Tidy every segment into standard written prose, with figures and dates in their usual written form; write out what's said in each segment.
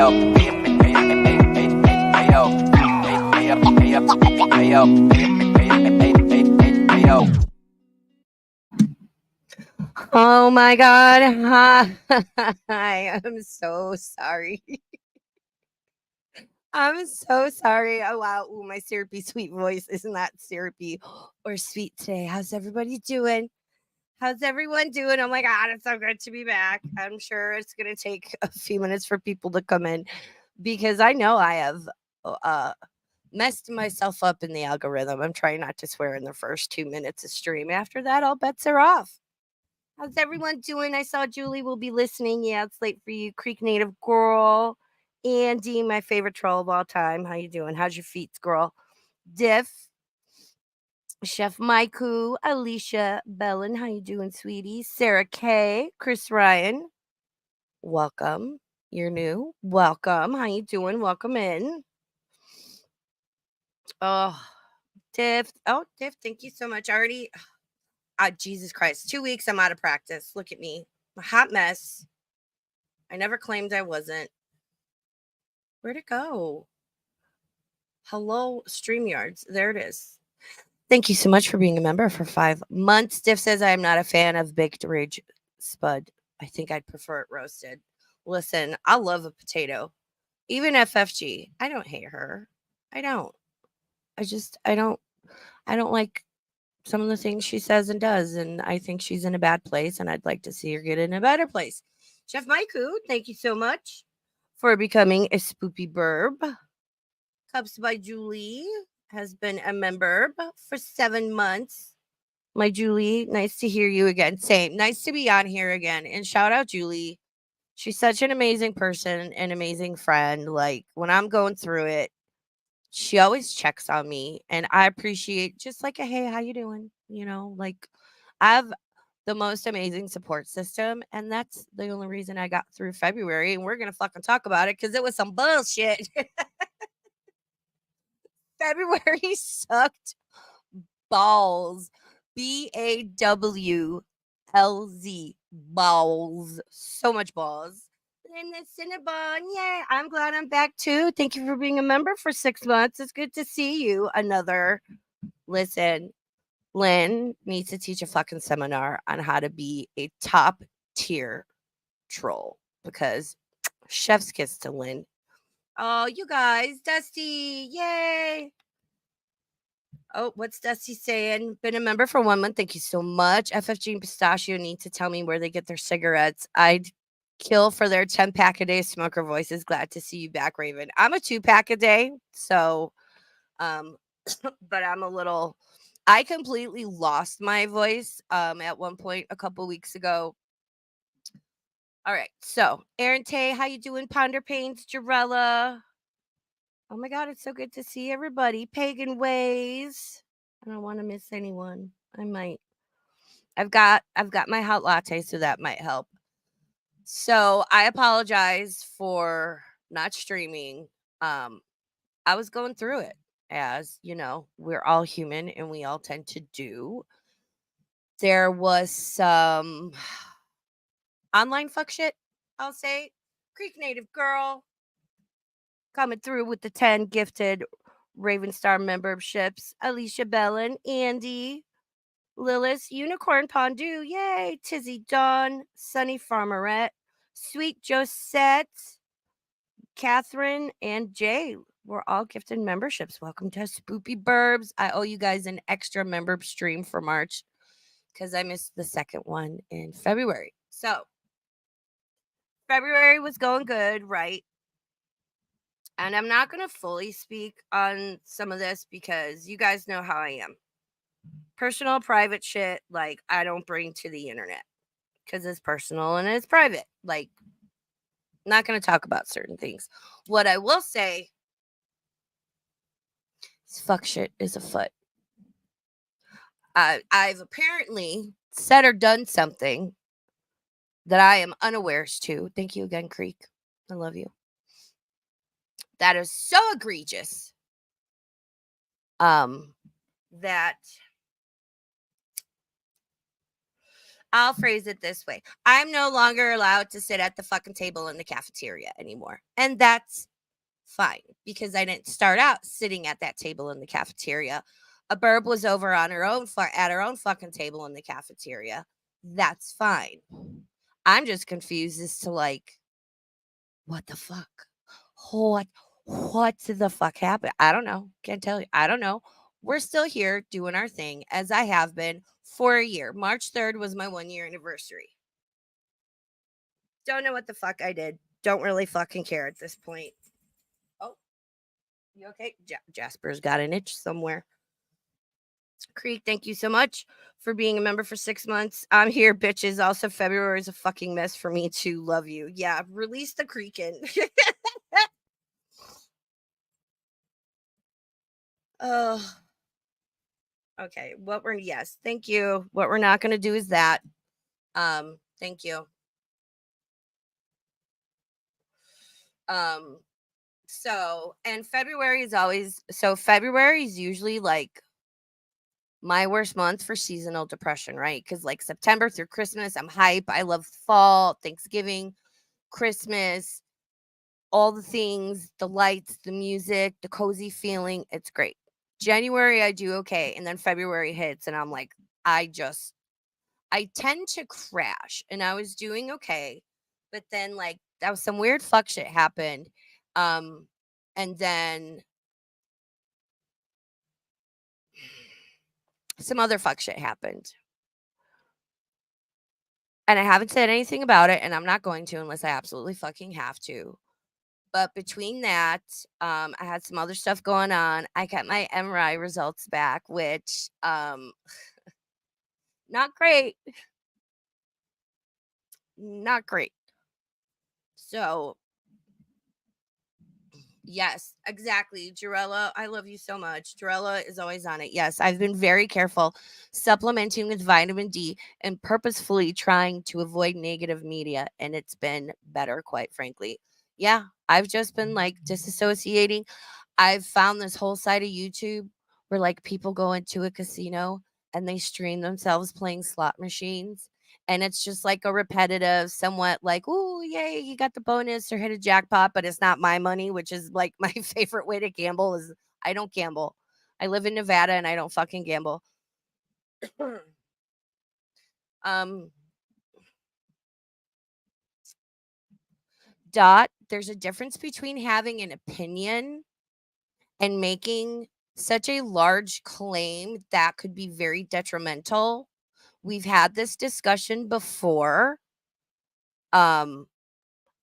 Oh my God. Hi. I'm so sorry. I'm so sorry. Oh, wow. Ooh, my syrupy sweet voice isn't that syrupy or sweet today. How's everybody doing? How's everyone doing? Oh my God. It's so good to be back. I'm sure it's going to take a few minutes for people to come in because I know I have uh, messed myself up in the algorithm. I'm trying not to swear in the first 2 minutes of stream. After that, all bets are off. How's everyone doing? I saw Julie will be listening. Yeah, it's late for you, Creek native girl. Andy, my favorite troll of all time. How you doing? How's your feet, girl? Diff, Chef Maiku, Alicia Bellin. How you doing, sweetie? Sarah K, Chris Ryan. Welcome. You're new. Welcome. How you doing? Welcome in. Oh, Diff. Oh, Diff, thank you so much. I already. Jesus Christ. 2 weeks. I'm out of practice. Look at me. A hot mess. I never claimed I wasn't. Where'd it go? Hello, StreamYards. There it is. Thank you so much for being a member for 5 months. Diff says I am not a fan of baked ridge spud. I think I'd prefer it roasted. Listen, I love a potato. Even FFG. I don't hate her. I don't. I don't like some of the things she says and does, and I think she's in a bad place, and I'd like to see her get in a better place. Chef Maiku, thank you so much for becoming a spoopy burb. Cups by Julie has been a member for 7 months. My Julie, nice to hear you again. Same. Nice to be on here again. And shout out Julie. She's such an amazing person, an amazing friend. Like when I'm going through it, she always checks on me and I appreciate just like a hey, how you doing? Like I have the most amazing support system and that's the only reason I got through February and we're going to fucking talk about it cuz it was some bullshit. February sucked balls. BAWLZ. Balls. So much balls. And the Cinnabon. Yay. I'm glad I'm back too. Thank you for being a member for 6 months. It's good to see you. Listen, Lynn needs to teach a fucking seminar on how to be a top tier troll because chef's kiss to Lynn. Oh, you guys, Dusty. Yay. Oh, what's Dusty saying? Been a member for 1 month. Thank you so much. FFG and Pistachio need to tell me where they get their cigarettes. I'd kill for their 10-pack a day smoker voices. Glad to see you back, Raven. I'm a 2-pack a day. So, but I completely lost my voice at one point a couple weeks ago. All right. So, Aaron Tay, how you doing? Ponder Pains, Jarella. Oh my God, it's so good to see everybody. Pagan Ways. I don't want to miss anyone. I might. I've got my hot latte, so that might help. So I apologize for not streaming. I was going through it, as you know, we're all human and we all tend to do. There was some online fuck shit, I'll say. Creek native girl coming through with the 10 gifted Raven Star memberships. Alicia Bellin, Andy, Lilith, Unicorn Pondu, yay, Tizzy Dawn, Sunny Farmerette, Sweet Josette, Catherine, and Jay were all gifted memberships. Welcome to Spoopy Burbs. I owe you guys an extra member stream for March because I missed the second one in February. So February was going good, right? And I'm not going to fully speak on some of this because you guys know how I am. Personal, private shit, like, I don't bring to the internet because it's personal and it's private. Like, not going to talk about certain things. What I will say is fuck shit is afoot. I've apparently said or done something that I am unawares to. Thank you again, Creek. I love you. That is so egregious. That I'll phrase it this way. I'm no longer allowed to sit at the fucking table in the cafeteria anymore. And that's fine because I didn't start out sitting at that table in the cafeteria. A burb was over on her own at her own fucking table in the cafeteria. That's fine. I'm just confused as to like what the fuck? What the fuck happened? I don't know. Can't tell you. I don't know. We're still here doing our thing as I have been for a year. March 3rd was my 1 year anniversary. Don't know what the fuck I did. Don't really fucking care at this point. Oh, you okay? Jasper's got an itch somewhere. Creek, thank you so much for being a member for 6 months. I'm here, bitches. Also, February is a fucking mess for me too. Love you. Yeah, release the creaking. Oh, okay. Yes, thank you. What we're not gonna do is that. Thank you. Um, and February is usually like my worst month for seasonal depression, right? Because like September through Christmas, I'm hype. I love fall, Thanksgiving, Christmas, all the things, the lights, the music, the cozy feeling. It's great. January, I do okay. And then February hits, and I'm like, I tend to crash. And I was doing okay. But then, like, that was some weird fuck shit happened. And then some other fuck shit happened. And I haven't said anything about it, and I'm not going to unless I absolutely fucking have to. But between that, I had some other stuff going on. I got my MRI results back, which not great. Not great. So yes, exactly. Jarella, I love you so much. Jarella is always on it. Yes, I've been very careful supplementing with vitamin D and purposefully trying to avoid negative media, and it's been better, quite frankly. Yeah, I've just been like disassociating. I've found this whole side of YouTube where like people go into a casino and they stream themselves playing slot machines. And it's just like a repetitive, somewhat like, "Oh, yay, you got the bonus or hit a jackpot," but it's not my money, which is like my favorite way to gamble is I don't gamble. I live in Nevada and I don't fucking gamble. um there's a difference between having an opinion and making such a large claim that could be very detrimental. We've had this discussion before. Um,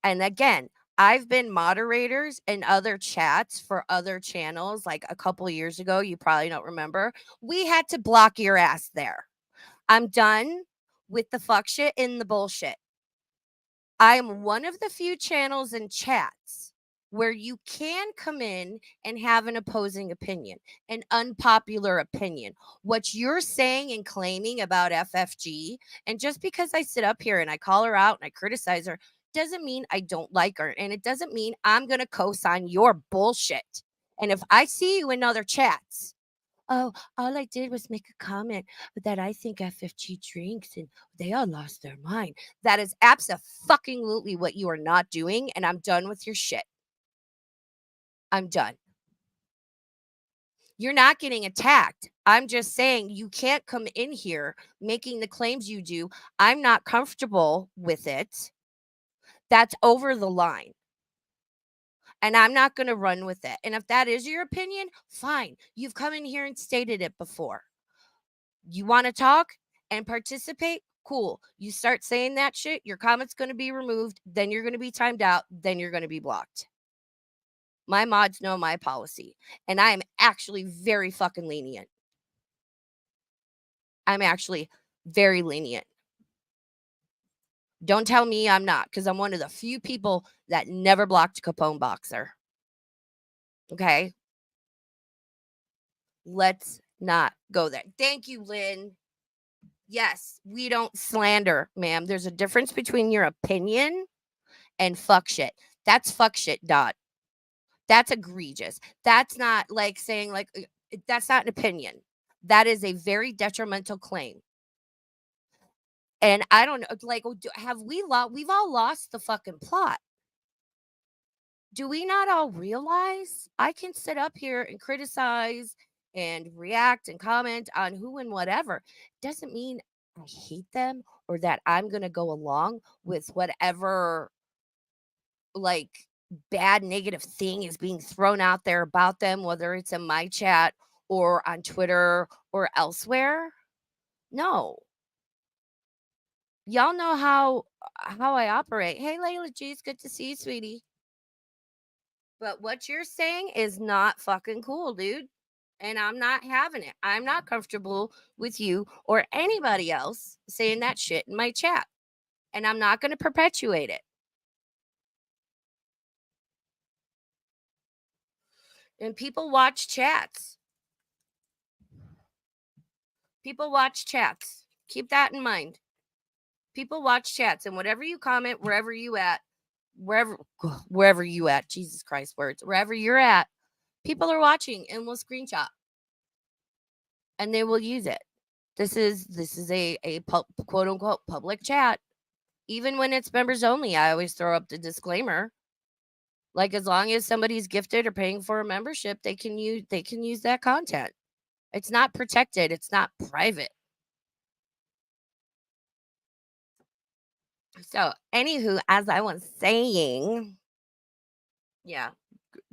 and again, I've been moderators in other chats for other channels like a couple years ago. You probably don't remember. We had to block your ass there. I'm done with the fuck shit and the bullshit. I am one of the few channels and chats where you can come in and have an opposing opinion, an unpopular opinion. What you're saying and claiming about FFG, and just because I sit up here and I call her out and I criticize her, doesn't mean I don't like her. And it doesn't mean I'm going to co sign your bullshit. And if I see you in other chats, oh, all I did was make a comment that I think FFG drinks and they all lost their mind. That is abso-fucking-lutely what you are not doing, and I'm done with your shit. I'm done. You're not getting attacked. I'm just saying you can't come in here making the claims you do. I'm not comfortable with it. That's over the line. And I'm not going to run with it. And if that is your opinion, fine. You've come in here and stated it before. You want to talk and participate? Cool. You start saying that shit, your comment's going to be removed, then you're going to be timed out, then you're going to be blocked. My mods know my policy, and I am actually very fucking lenient. I'm actually very lenient. Don't tell me I'm not, because I'm one of the few people that never blocked Capone Boxer. Okay? Let's not go there. Thank you, Lynn. Yes, we don't slander, ma'am. There's a difference between your opinion and fuck shit. That's fuck shit, Dot. That's egregious. That's not like saying like that's not an opinion. That is a very detrimental claim. And I don't know, like, have we've all lost the fucking plot. Do we not all realize I can sit up here and criticize and react and comment on who and whatever? Doesn't mean I hate them or that I'm going to go along with whatever like bad negative thing is being thrown out there about them, whether it's in my chat or on Twitter or elsewhere. No. Y'all know how I operate. Hey Layla G, it's good to see you, sweetie. But what you're saying is not fucking cool, dude. And I'm not having it. I'm not comfortable with you or anybody else saying that shit in my chat. And I'm not going to perpetuate it. And people watch chats. People watch chats. Keep that in mind. People watch chats, and whatever you comment, wherever you at, wherever you at, Jesus Christ words, wherever you're at, people are watching and will screenshot and they will use it. This is a quote unquote public chat. Even when it's members only, I always throw up the disclaimer. Like, as long as somebody's gifted or paying for a membership, they can use that content. It's not protected. It's not private. So, anywho, as I was saying, yeah,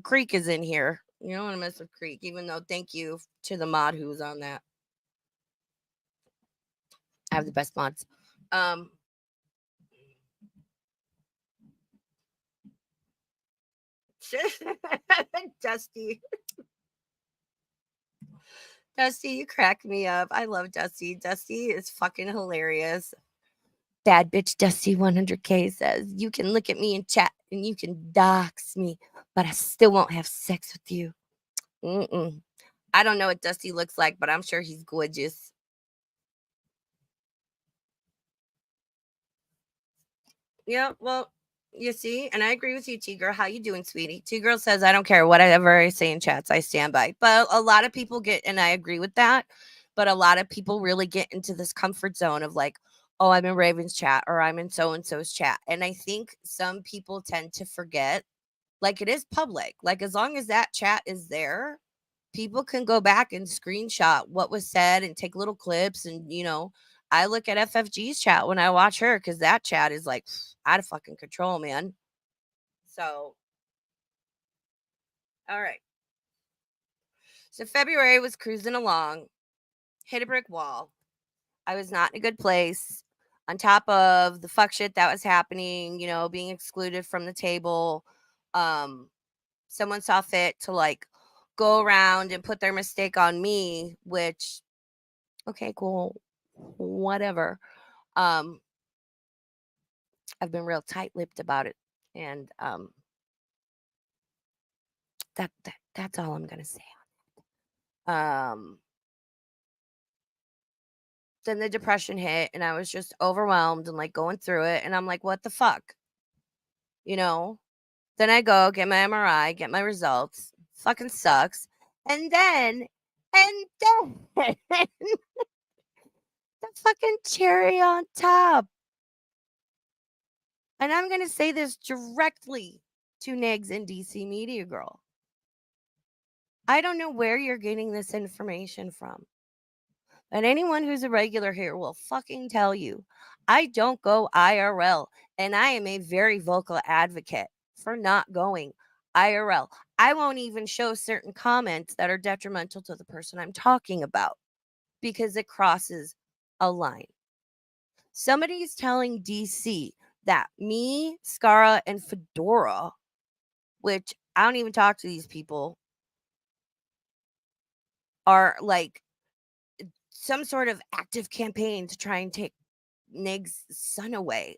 Creek is in here. You don't want to mess with Creek, even though thank you to the mod who was on that. I have the best mods. Dusty. Dusty, you crack me up. I love Dusty. Dusty is fucking hilarious. Bad bitch Dusty 100K says, you can look at me in chat and you can dox me, but I still won't have sex with you. Mm-mm. I don't know what Dusty looks like, but I'm sure he's gorgeous. Yeah, well, you see, and I agree with you, T Girl. How you doing, sweetie? T Girl says, I don't care whatever I say in chats, I stand by. But a lot of people get, and I agree with that, but a lot of people really get into this comfort zone of like, oh, I'm in Raven's chat or I'm in so and so's chat. And I think some people tend to forget, like, it is public. Like, as long as that chat is there, people can go back and screenshot what was said and take little clips. And, I look at FFG's chat when I watch her because that chat is like out of fucking control, man. So, all right. So, February was cruising along, hit a brick wall. I was not in a good place. On top of the fuck shit that was happening, being excluded from the table. Someone saw fit to like go around and put their mistake on me, which, okay, cool, whatever. I've been real tight-lipped about it, and that's all I'm gonna say. Um, then the depression hit, and I was just overwhelmed and like going through it, and I'm like, what the fuck, you know? Then I go get my MRI, get my results. Fucking sucks. And then the fucking cherry on top. And I'm going to say this directly to Nigs and DC Media Girl. I don't know where you're getting this information from. And anyone who's a regular here will fucking tell you. I don't go IRL. And I am a very vocal advocate for not going IRL. I won't even show certain comments that are detrimental to the person I'm talking about because it crosses a line. Somebody's telling DC that me, Scara, and Fedora, which I don't even talk to these people, are like some sort of active campaign to try and take Nig's son away.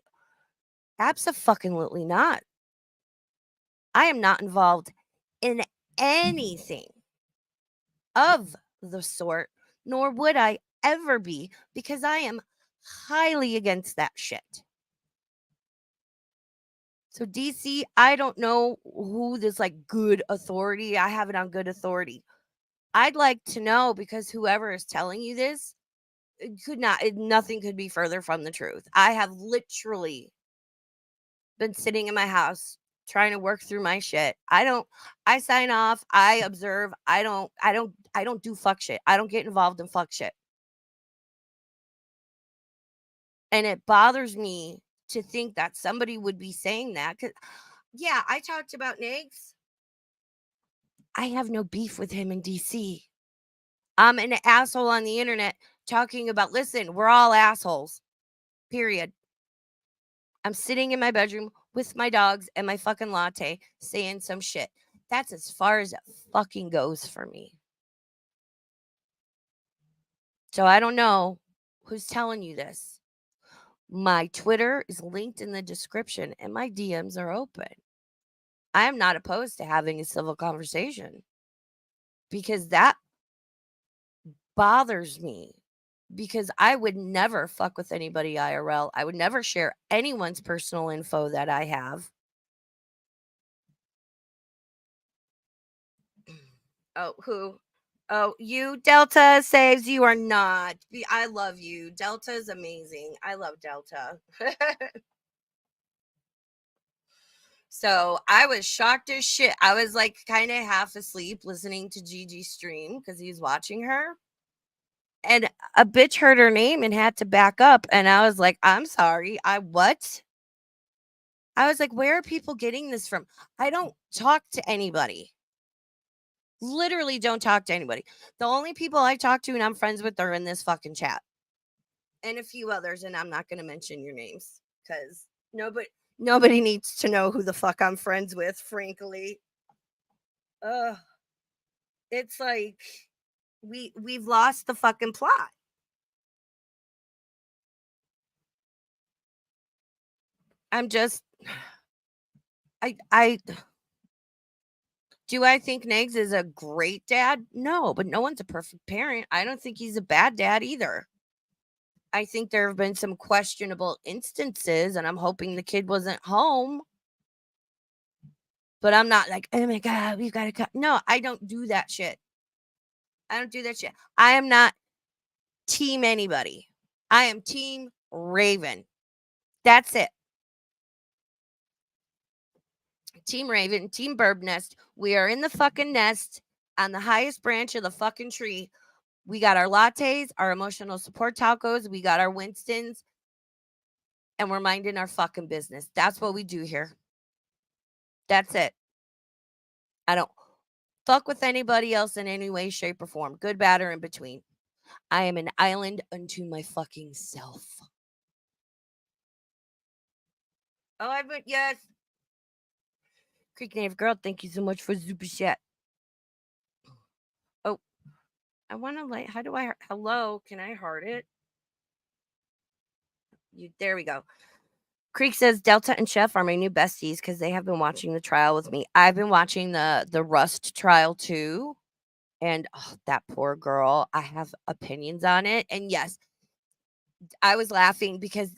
Absolutely not. I am not involved in anything of the sort, nor would I ever be, because I am highly against that shit. So, DC, I don't know who this like good authority, I have it on good authority. I'd like to know, because whoever is telling you this nothing could be further from the truth. I have literally been sitting in my house trying to work through my shit. I sign off, I observe, I don't do fuck shit. I don't get involved in fuck shit. And it bothers me to think that somebody would be saying that. Cause yeah, I talked about Nags. I have no beef with him in DC. I'm an asshole on the internet talking about, listen, we're all assholes. Period. I'm sitting in my bedroom with my dogs and my fucking latte saying some shit. That's as far as it fucking goes for me. So I don't know who's telling you this. My Twitter is linked in the description and my DMs are open. I am not opposed to having a civil conversation because that bothers me. Because I would never fuck with anybody IRL. I would never share anyone's personal info that I have. Oh, who? Oh, you Delta saves. You are not. I love you. Delta is amazing. I love Delta. So I was shocked as shit. I was like kind of half asleep listening to Gigi stream because he's watching her. And a bitch heard her name and had to back up. And I was like, I'm sorry. What? I was like, where are people getting this from? I don't talk to anybody. Literally don't talk to anybody. The only people I talk to and I'm friends with are in this fucking chat. And a few others, and I'm not gonna mention your names because nobody needs to know who the fuck I'm friends with, frankly. Ugh. It's like we've lost the fucking plot. I'm just I do I think Nags is a great dad? No, but no one's a perfect parent. I don't think he's a bad dad either. I think there have been some questionable instances, and I'm hoping the kid wasn't home. But I'm not like, oh my God, we've got to cut. No, I don't do that shit. I don't do that shit. I am not team anybody. I am team Raven. That's it. Team Raven, Team Bird Nest. We are in the fucking nest on the highest branch of the fucking tree. We got our lattes, our emotional support tacos, we got our Winstons, and we're minding our fucking business. That's what we do here. That's it. I don't fuck with anybody else in any way, shape, or form. Good, bad, or in between. I am an island unto my fucking self. Oh, I went, yes. Creek Native Girl, thank you so much for super chat. Oh, I want to like, how do I, hello, can I heart it? There we go. Creek says Delta and Chef are my new besties because they have been watching the trial with me. I've been watching the Rust trial too. And oh, that poor girl, I have opinions on it. And yes, I was laughing because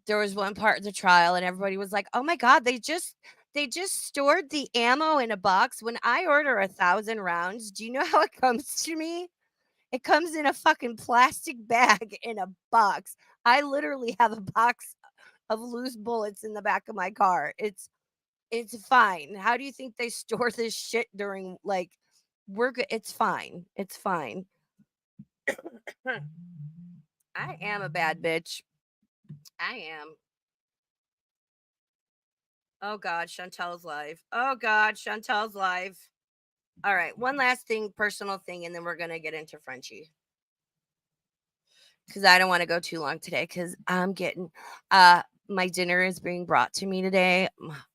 there was one part of the trial and everybody was like, "Oh my god, they just stored the ammo in a box. When I order 1,000 rounds, do you know how it comes to me? It comes in a fucking plastic bag in a box. I literally have a box of loose bullets in the back of my car. It's fine. How do you think they store this shit during like we're good? It's fine. It's fine. I am a bad bitch. I am. Oh God, Chantel's live. Oh God, Chantel's live. All right, one last thing, personal thing, and then we're gonna get into Frenchie because I don't want to go too long today because I'm getting my dinner is being brought to me today.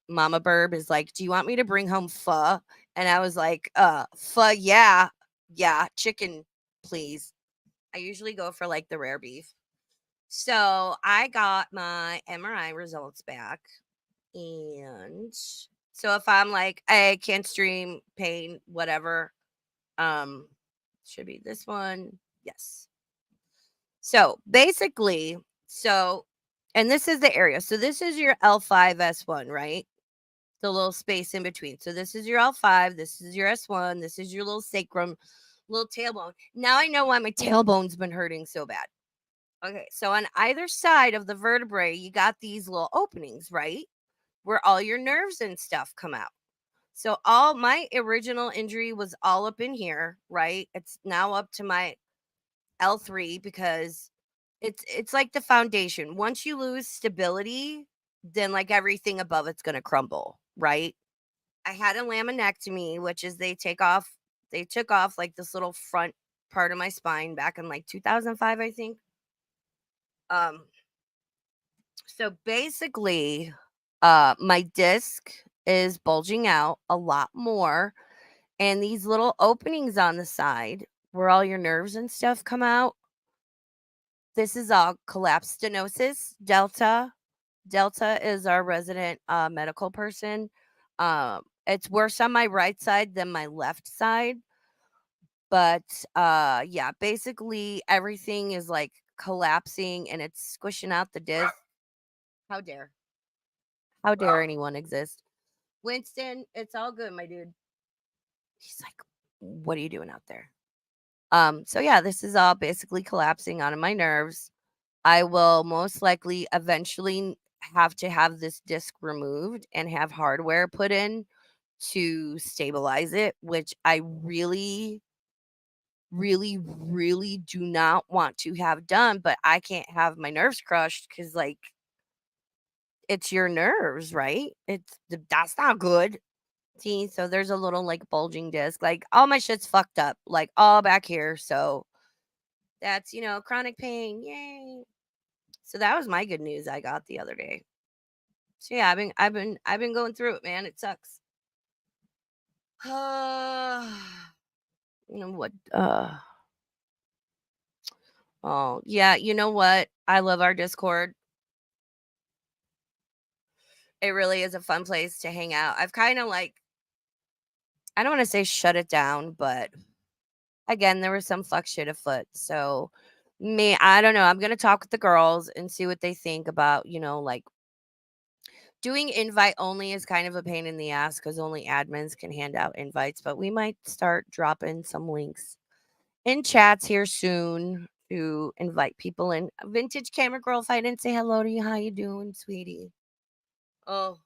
Mama Burb is like, "Do you want me to bring home pho?" And I was like, pho, yeah, chicken, please." I usually go for like the rare beef. So I got my MRI results back. And so if I'm like, I can't stream, pain, whatever, um, should be this one. Yes. So basically, and this is the area. So this is your L5S1, right? The little space in between. So this is your L5, this is your S1, this is your little sacrum, little tailbone. Now I know why my tailbone's been hurting so bad. Okay, so on either side of the vertebrae, you got these little openings, right? Where all your nerves and stuff come out. So all my original injury was all up in here, right? It's now up to my L3 because it's like the foundation. Once you lose stability, then like everything above it's going to crumble, right? I had a laminectomy, which is they took off like this little front part of my spine back in like 2005, I think. Um so basically my disc is bulging out a lot more, and these little openings on the side where all your nerves and stuff come out, this is all collapsed stenosis delta. Delta is our resident medical person. It's worse on my right side than my left side, but yeah, basically everything is like collapsing and it's squishing out the disc. How dare? How dare anyone exist? Winston, it's all good, my dude. He's like, what are you doing out there? So yeah, this is all basically collapsing onto my nerves. I will most likely eventually have to have this disc removed and have hardware put in to stabilize it, which I really, really, really do not want to have done. But I can't have my nerves crushed because, like, it's your nerves, right? That's not good. See, so there's a little like bulging disc. Like, all my shit's fucked up, like all back here. So that's, chronic pain. Yay. So that was my good news I got the other day. So yeah, I've been going through it, man. It sucks. What oh, yeah, you know what? I love our Discord. It really is a fun place to hang out. I've kind of like, I don't want to say shut it down, but again, there was some fuck shit afoot. So I don't know. I'm gonna talk with the girls and see what they think about, like doing invite only is kind of a pain in the ass because only admins can hand out invites, but we might start dropping some links in chats here soon to invite people in. Vintage camera girl, if I didn't say hello to you, how you doing, sweetie? Oh,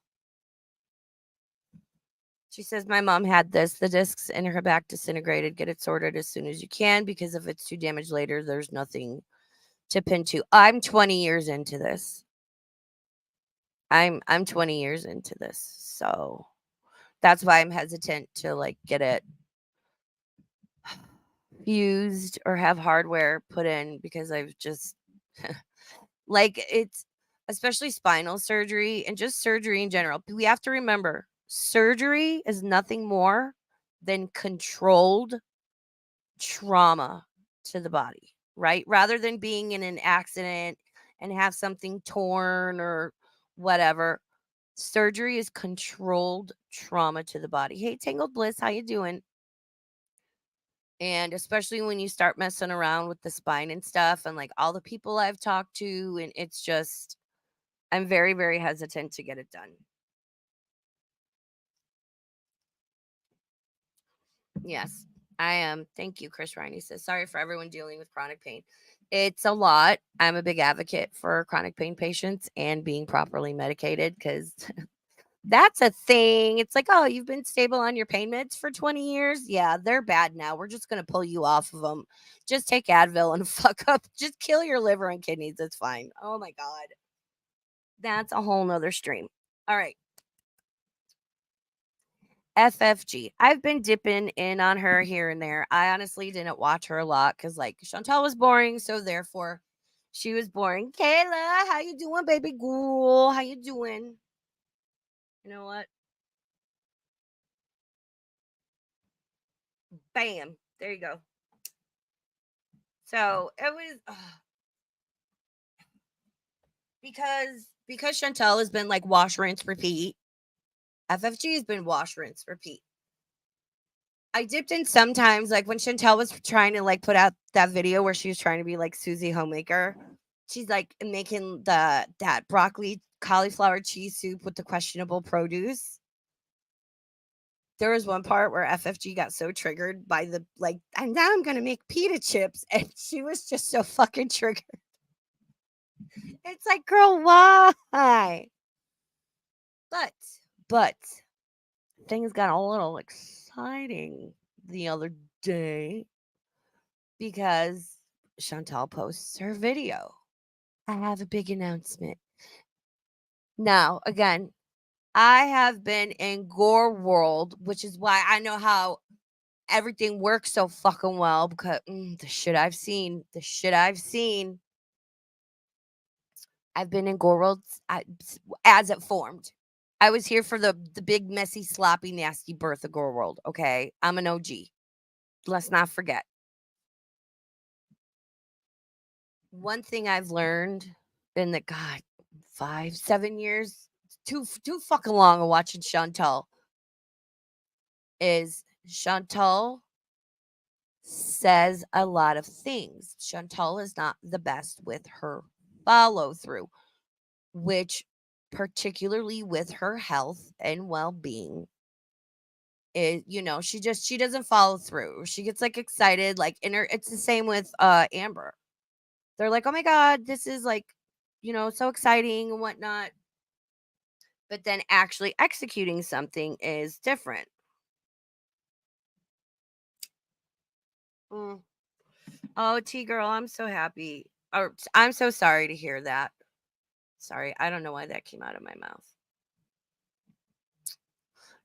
she says my mom had this. The discs in her back disintegrated. Get it sorted as soon as you can because if it's too damaged later, there's nothing to pin to. I'm 20 years into this. I'm 20 years into this. So that's why I'm hesitant to like get it fused or have hardware put in because I've just like it's especially spinal surgery and just surgery in general. We have to remember surgery is nothing more than controlled trauma to the body, right? Rather than being in an accident and have something torn or whatever. Surgery is controlled trauma to the body. Hey, Tangled Bliss, how you doing? And especially when you start messing around with the spine and stuff, and like all the people I've talked to, and it's just, I'm very, very hesitant to get it done. Yes, I am. Thank you, Chris Riney says. Sorry for everyone dealing with chronic pain. It's a lot. I'm a big advocate for chronic pain patients and being properly medicated because that's a thing. It's like, oh, you've been stable on your pain meds for 20 years. Yeah, they're bad now. We're just going to pull you off of them. Just take Advil and fuck up. Just kill your liver and kidneys. It's fine. Oh my God. That's a whole nother stream. All right. FFG. I've been dipping in on her here and there. I honestly didn't watch her a lot because like Chantel was boring. So therefore she was boring. Kayla, how you doing, baby girl? How you doing? You know what? Bam. There you go. So it was because Chantel has been like wash, rinse, repeat. FFG has been wash, rinse, repeat. I dipped in sometimes, like when Chantel was trying to like put out that video where she was trying to be like Susie Homemaker. She's like making that broccoli cauliflower cheese soup with the questionable produce. There was one part where FFG got so triggered by the like, and now I'm gonna make pita chips, and she was just so fucking triggered. It's like, girl, why? But, but things got a little exciting the other day because Chantal posts her video. I have a big announcement. Now, again, I have been in gore world, which is why I know how everything works so fucking well because the shit I've seen, I've been in gore world as it formed. I was here for the big, messy, sloppy, nasty birth of gore world. Okay, I'm an OG. Let's not forget. One thing I've learned in the God 5, 7 years, too fucking long of watching Chantel is Chantal says a lot of things. Chantal is not the best with her follow through, which particularly with her health and well-being is, she doesn't follow through. She gets like excited, like in her it's the same with Amber. They're like, "Oh my god, this is like, so exciting and whatnot." But then actually executing something is different. Mm. Oh, T girl, I'm so happy. Or I'm so sorry to hear that. Sorry, I don't know why that came out of my mouth.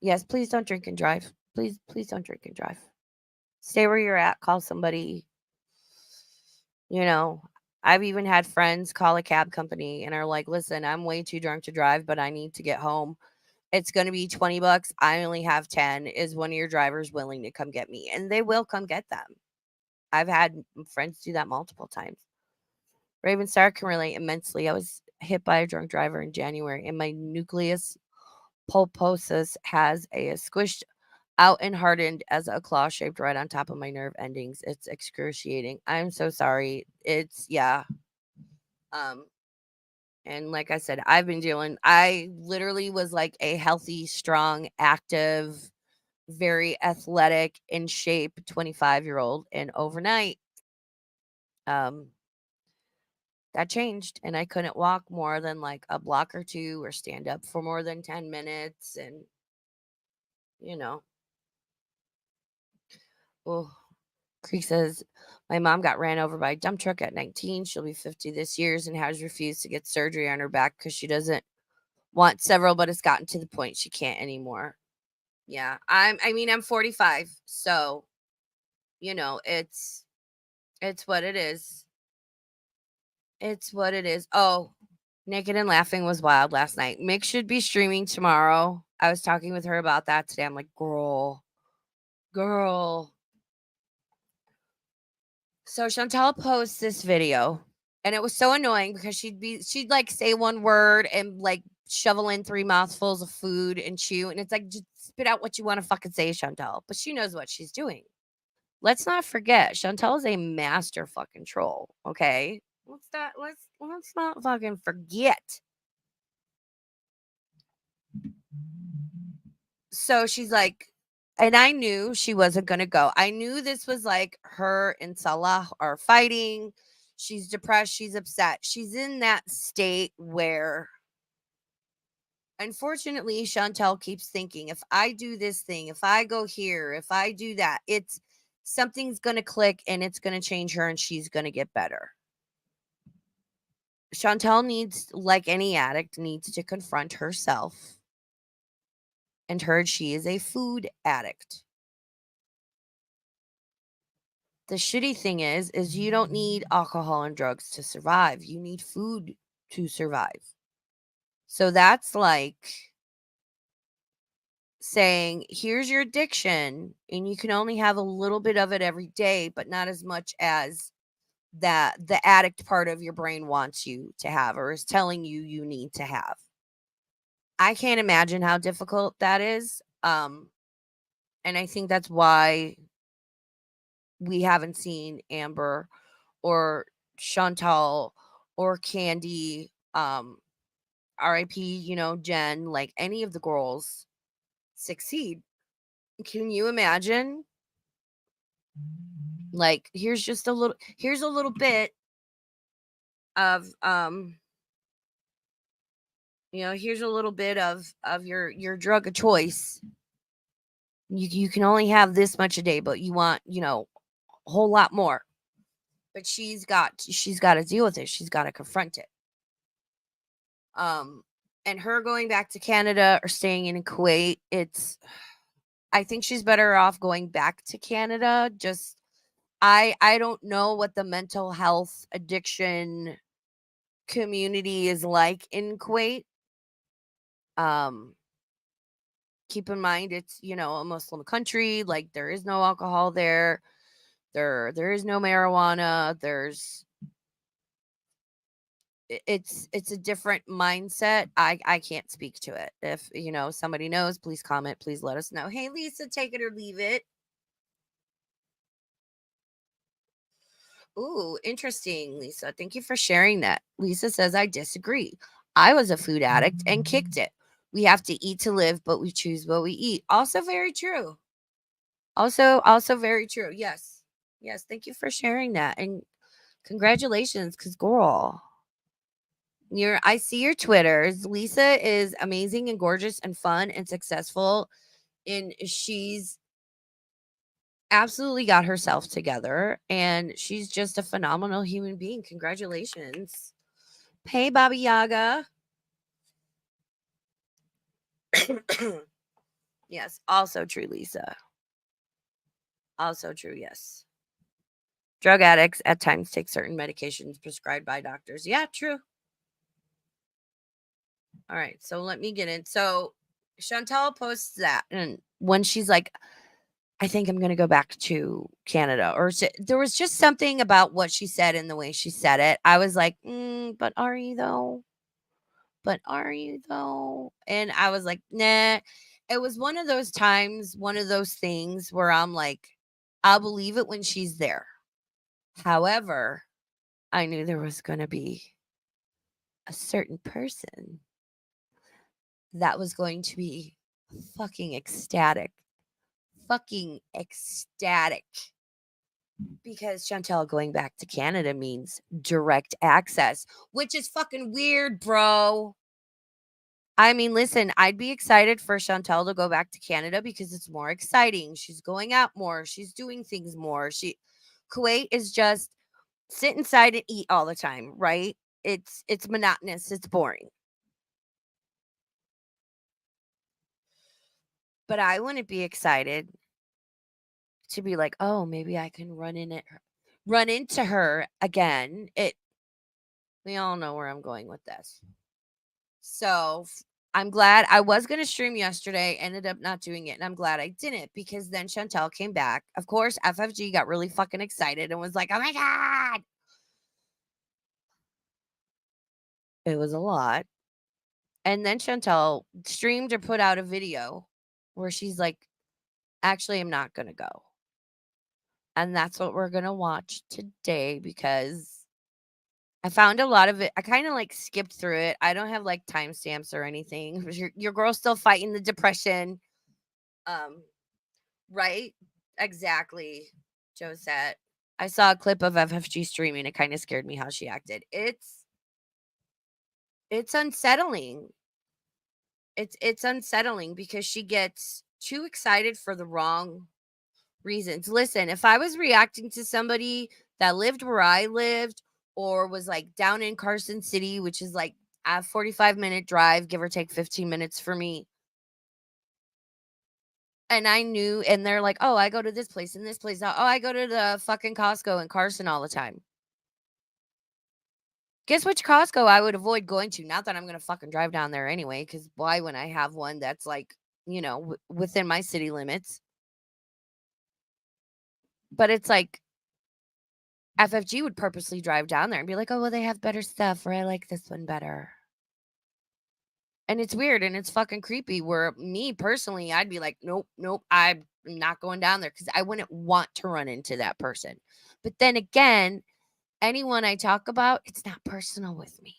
Yes, please don't drink and drive. Please don't drink and drive. Stay where you're at. Call somebody. You know, I've even had friends call a cab company and are like, listen, I'm way too drunk to drive, but I need to get home. It's going to be $20. I only have 10. Is one of your drivers willing to come get me? And they will come get them. I've had friends do that multiple times. Raven Star can relate immensely. I was hit by a drunk driver in January, and my nucleus pulposus has a squished out and hardened as a claw shaped right on top of my nerve endings. It's excruciating. I'm so sorry. It's yeah. Um and like I said, I literally was like a healthy, strong, active, very athletic, in shape 25-year-old, and overnight um that changed and I couldn't walk more than like a block or two or stand up for more than 10 minutes and you know, oh, Creek says, my mom got ran over by a dump truck at 19. She'll be 50 this year and has refused to get surgery on her back because she doesn't want several, but it's gotten to the point she can't anymore. Yeah. I'm 45. So, it's what it is. It's what it is. Oh, Naked and Laughing was wild last night. Mick should be streaming tomorrow. I was talking with her about that today. I'm like, girl. So Chantal posts this video and it was so annoying because she'd like say one word and like shovel in 3 mouthfuls of food and chew. And it's like, just spit out what you want to fucking say, Chantal. But she knows what she's doing. Let's not forget, Chantal is a master fucking troll. Okay. Let's not fucking forget. So she's like, and I knew she wasn't gonna go. I knew this was like her and Salah are fighting. She's depressed, she's upset. She's in that state where unfortunately Chantel keeps thinking if I do this thing, if I go here, if I do that, it's something's gonna click and it's gonna change her and she's gonna get better. Chantel needs, like any addict, needs to confront herself and heard she is a food addict. The shitty thing is you don't need alcohol and drugs to survive. You need food to survive. So that's like saying, here's your addiction, and you can only have a little bit of it every day, but not as much as that the addict part of your brain wants you to have or is telling you you need to have. I can't imagine how difficult that is. And I think that's why we haven't seen Amber or Chantal or Candy, RIP, Jen, like any of the girls succeed. Can you imagine? Like, here's a little bit. of here's a little bit of your drug of choice. You can only have this much a day, but you want, a whole lot more. But she's got to deal with it. She's got to confront it. And her going back to Canada or staying in Kuwait, I think she's better off going back to Canada. Just I don't know what the mental health addiction community is like in Kuwait. Um Keep in mind it's, a Muslim country, like there is no alcohol there. There is no marijuana. It's a different mindset. I can't speak to it. If, somebody knows, please comment, please let us know. Hey Lisa, take it or leave it. Ooh, interesting, Lisa. Thank you for sharing that. Lisa says, I disagree. I was a food addict and kicked it. We have to eat to live, but we choose what we eat. Also very true. Also very true. Yes. Yes. Thank you for sharing that. And congratulations, because girl, I see your Twitters. Lisa is amazing and gorgeous and fun and successful. And she's absolutely got herself together. And she's just a phenomenal human being. Congratulations. Hey, Baba Yaga. Yes, also true, Lisa. Also true, yes. Drug addicts at times take certain medications prescribed by doctors. Yeah, true. All right, so let me get in. So Chantel posts that, and when she's like, I think I'm going to go back to Canada, there was just something about what she said and the way she said it. I was like, but are you though? But are you though? And I was like, nah. It was one of those times, one of those things where I'm like, I'll believe it when she's there. However, I knew there was going to be a certain person that was going to be fucking ecstatic. Fucking ecstatic. Because Chantel going back to Canada means direct access, which is fucking weird, bro. I mean, listen, I'd be excited for Chantel to go back to Canada because it's more exciting. She's going out more. She's doing things more. Kuwait is just sit inside and eat all the time, right? It's monotonous. It's boring. But I wouldn't be excited to be like, oh, maybe I can run into her again. We all know where I'm going with this. So I'm glad I was going to stream yesterday, ended up not doing it. And I'm glad I didn't because then Chantel came back. Of course, FFG got really fucking excited and was like, oh my God. It was a lot. And then Chantel streamed or put out a video where she's like, actually, I'm not going to go. And that's what we're going to watch today because I found a lot of it. I kind of like skipped through it. I don't have like timestamps or anything. Your girl's still fighting the depression. Um, right? Exactly, Josette. I saw a clip of FFG streaming. It kind of scared me how she acted. It's unsettling. It's unsettling because she gets too excited for the wrong reasons. Listen, if I was reacting to somebody that lived where I lived or was like down in Carson City, which is like a 45-minute drive, give or take 15 minutes for me, and I knew, and they're like, oh, I go to this place and this place. Oh, I go to the fucking Costco in Carson all the time. Guess which Costco I would avoid going to? Not that I'm going to fucking drive down there anyway, because why when I have one that's like, within my city limits? But it's like FFG would purposely drive down there and be like, oh, well, they have better stuff, or I like this one better. And it's weird and it's fucking creepy. Where me personally, I'd be like, nope, nope, I'm not going down there because I wouldn't want to run into that person. But then again, anyone I talk about, it's not personal with me.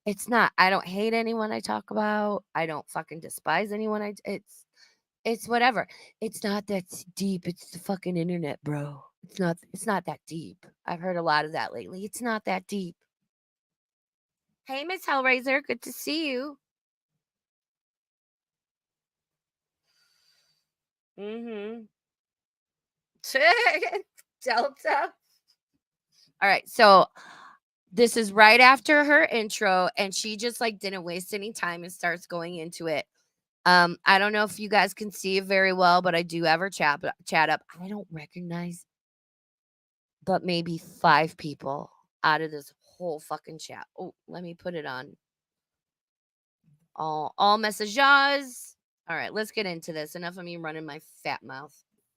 It's not. I don't hate anyone I talk about. I don't fucking despise anyone. It's whatever. It's not that deep. It's the fucking internet, bro. It's not that deep. I've heard a lot of that lately. It's not that deep. Hey, Miss Hellraiser, good to see you. Mm-hmm. Delta. All right, so this is right after her intro, and she just like didn't waste any time and starts going into it. I don't know if you guys can see it very well, but I do have her chat up. I don't recognize but maybe 5 people out of this whole fucking chat. Oh, let me put it on all messages. All right, let's get into this. Enough of me running my fat mouth.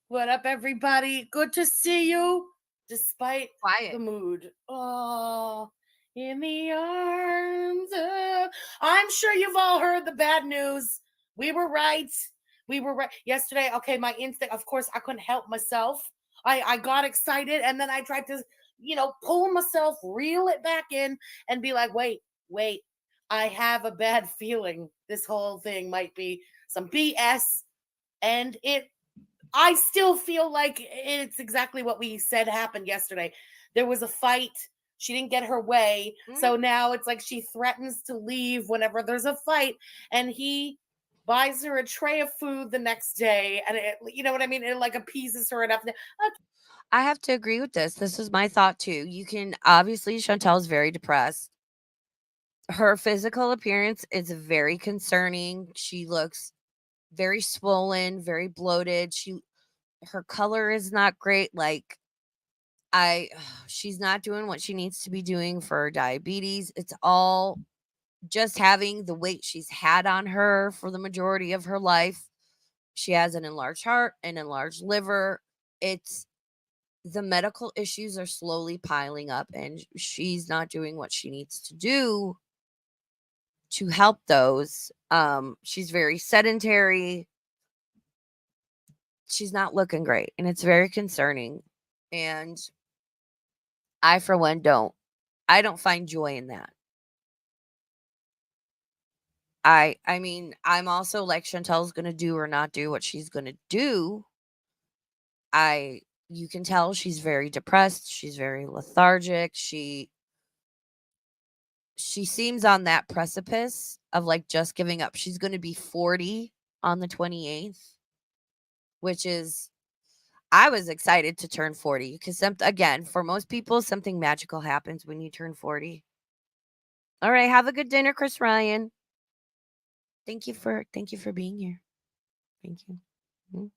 What up, everybody? Good to see you, despite Quiet. the mood. Oh, in the arms of... I'm sure you've all heard the bad news. We were right. We were right. Yesterday, okay, my instinct, of course, I couldn't help myself. I got excited, and then I tried to, pull myself, reel it back in, and be like, wait. I have a bad feeling this whole thing might be some BS. And I still feel like it's exactly what we said happened yesterday. There was a fight. She didn't get her way. So now it's like she threatens to leave whenever there's a fight. And he buys her a tray of food the next day. And you know what I mean? It like appeases her enough. I have to agree with this. This is my thought too. You can obviously Chantel's very depressed. Her physical appearance is very concerning. She looks very swollen, very bloated. Her color is not great. Like she's not doing what she needs to be doing for diabetes. It's all just having the weight she's had on her for the majority of her life. She has an enlarged heart, an enlarged liver. It's the medical issues are slowly piling up, and she's not doing what she needs to do to help those. She's very sedentary. She's not looking great, and it's very concerning. And I, for one, I don't find joy in that. I mean, I'm also like Chantel's gonna do or not do what she's gonna do. I You can tell she's very depressed, she's very lethargic. She seems on that precipice of like just giving up. She's gonna be 40 on the 28th, which is I was excited to turn 40 because again, for most people, something magical happens when you turn 40. All right, have a good dinner, Chris Ryan. Thank you for being here. Thank you. Mhm.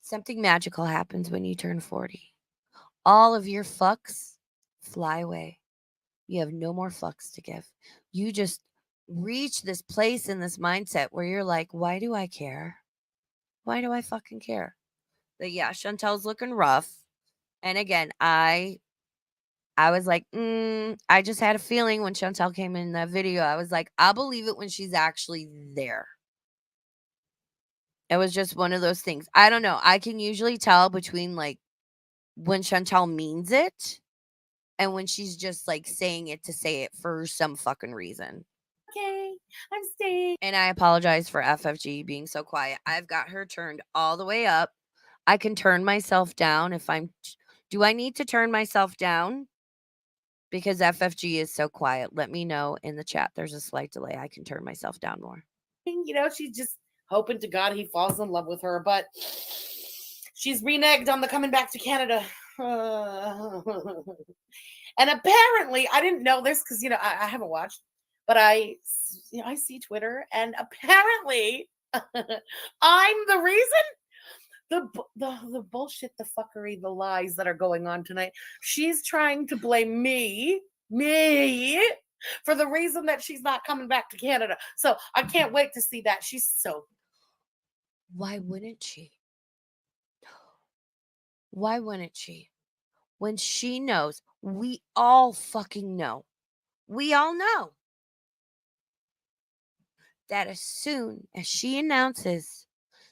Something magical happens when you turn 40. All of your fucks fly away. You have no more fucks to give. You just reach this place in this mindset where you're like, why do I care? Why do I fucking care? But yeah, Chantel's looking rough. And again, I was like, I just had a feeling when Chantel came in that video. I was like, I'll believe it when she's actually there. It was just one of those things. I don't know. I can usually tell between like when Chantel means it and when she's just like saying it to say it for some fucking reason. Okay, I'm staying. And I apologize for FFG being so quiet. I've got her turned all the way up. I can turn myself down if I'm. Do I need to turn myself down? Because FFG is so quiet. Let me know in the chat. There's a slight delay. I can turn myself down more. She's just hoping to God he falls in love with her, but she's reneged on the coming back to Canada. And apparently, I didn't know this because I haven't watched, but I see Twitter, and apparently, I'm the reason. The bullshit, the fuckery, the lies that are going on tonight. She's trying to blame me for the reason that she's not coming back to Canada. So I can't wait to see that. She's so. Why wouldn't she? Why wouldn't she? When she knows, we all fucking know. We all know that as soon as she announces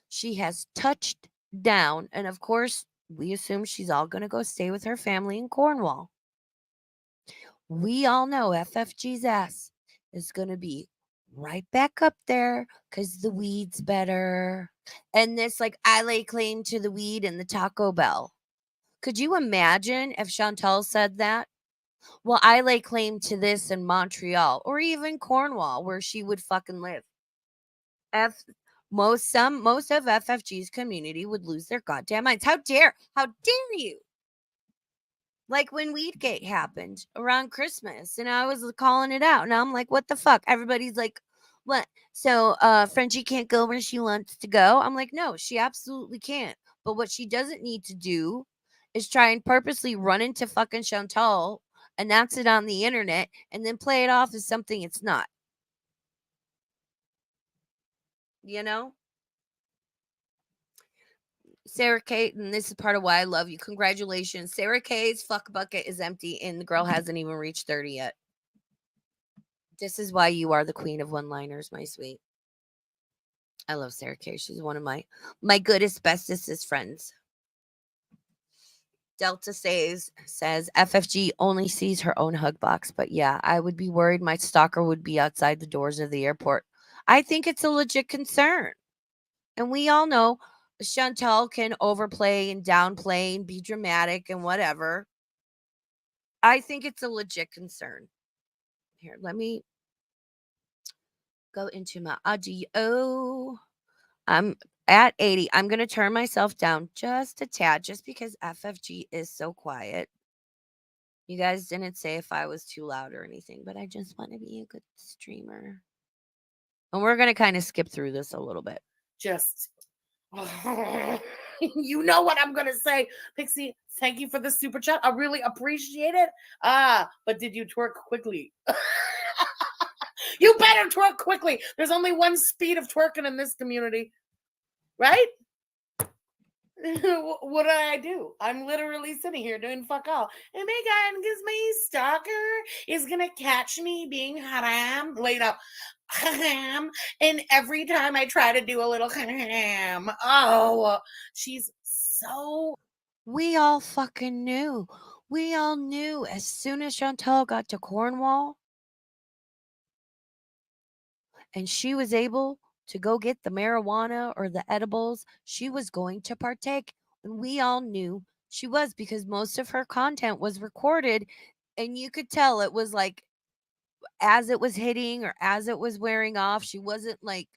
she has touched down, and of course, we assume she's all going to go stay with her family in Cornwall. We all know FFG's ass is going to be right back up there because the weed's better. And this, like, I lay claim to the weed and the Taco Bell. Could you imagine if Chantel said that? Well, I lay claim to this in Montreal or even Cornwall, where she would fucking live. F most of FFG's community would lose their goddamn minds. How dare you? Like when Weedgate happened around Christmas, and I was calling it out, and I'm like, what the fuck? Everybody's like, what? So Frenchie can't go where she wants to go. I'm like, no, she absolutely can't. But what she doesn't need to do is try and purposely run into fucking Chantal, announce it on the internet, and then play it off as something it's not. You know? Sarah Kate, and this is part of why I love you. Congratulations. Sarah K's fuck bucket is empty, and the girl hasn't even reached 30 yet. This is why you are the queen of one-liners, my sweet. I love Sarah K. She's one of my goodest, bestest friends. Delta says FFG only sees her own hug box, but yeah, I would be worried my stalker would be outside the doors of the airport. I think it's a legit concern. And we all know Chantel can overplay and downplay and be dramatic and whatever. I think it's a legit concern. Here, let me go into my audio. I'm at 80. I'm going to turn myself down just a tad just because FFG is so quiet. You guys didn't say if I was too loud or anything, but I just want to be a good streamer. And we're going to kind of skip through this a little bit. Just, you know what I'm going to say. Pixie, thank you for the super chat. I really appreciate it. But did you twerk quickly? You better twerk quickly. There's only one speed of twerking in this community. Right? What did I do? I'm literally sitting here doing fuck all. Oh my god, because my stalker is gonna catch me being haram laid up. Haram. And every time I try to do a little haram, oh, she's so. We all fucking knew. We all knew as soon as Chantal got to Cornwall and she was able to go get the marijuana or the edibles, she was going to partake. And we all knew she was because most of her content was recorded. And you could tell it was like as it was hitting or as it was wearing off, she wasn't like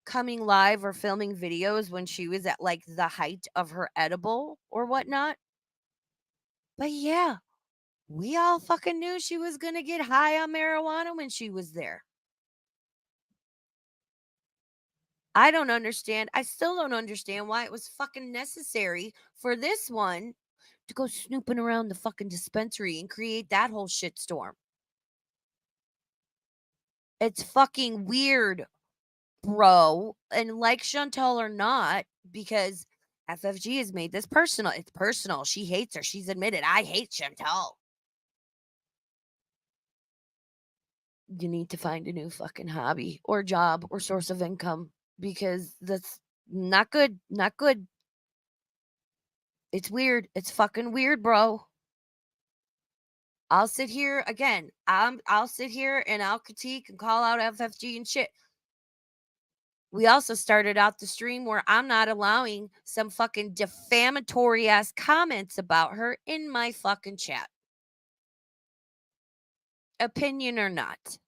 coming live or filming videos when she was at like the height of her edible or whatnot. But yeah, we all fucking knew she was going to get high on marijuana when she was there. I don't understand. I still don't understand why it was fucking necessary for this one to go snooping around the fucking dispensary and create that whole shitstorm. It's fucking weird, bro. And like Chantal or not, because FFG has made this personal. It's personal. She hates her. She's admitted, I hate Chantal. You need to find a new fucking hobby or job or source of income because that's not good. Not good. It's weird. It's fucking weird, bro. I'll sit here again. I'll sit here and I'll critique and call out FFG and shit. We also started out the stream where I'm not allowing some fucking defamatory ass comments about her in my fucking chat. Opinion or not.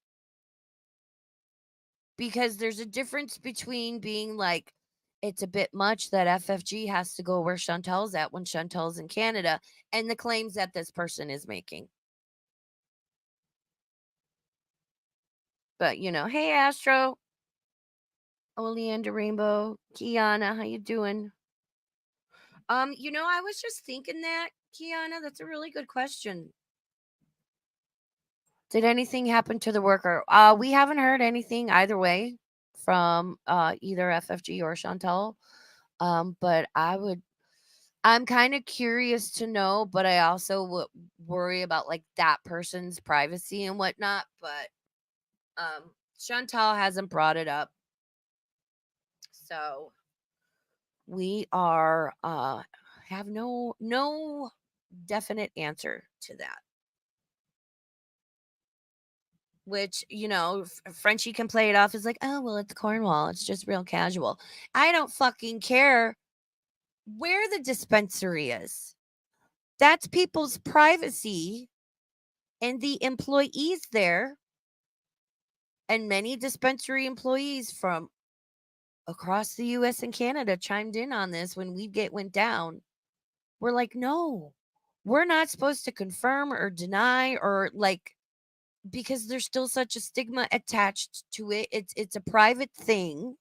Because there's a difference between being like, it's a bit much that FFG has to go where Chantel's at when Chantel's in Canada, and the claims that this person is making. But, you know, hey, Astro. Oleander Rainbow. Kiana, how you doing? You know, I was just thinking that, Kiana, that's a really good question. Did anything happen to the worker? We haven't heard anything either way from either FFG or Chantel. But I'm kind of curious to know, but I also worry about like that person's privacy and whatnot. But Chantal hasn't brought it up. So we are have no definite answer to that. Which, you know, Frenchie can play it off as like, oh, well, it's Cornwall. It's just real casual. I don't fucking care where the dispensary is. That's people's privacy. And the employees there and many dispensary employees from across the US and Canada chimed in on this when went down. We're like, no, we're not supposed to confirm or deny or like because there's still such a stigma attached to it. It's a private thing.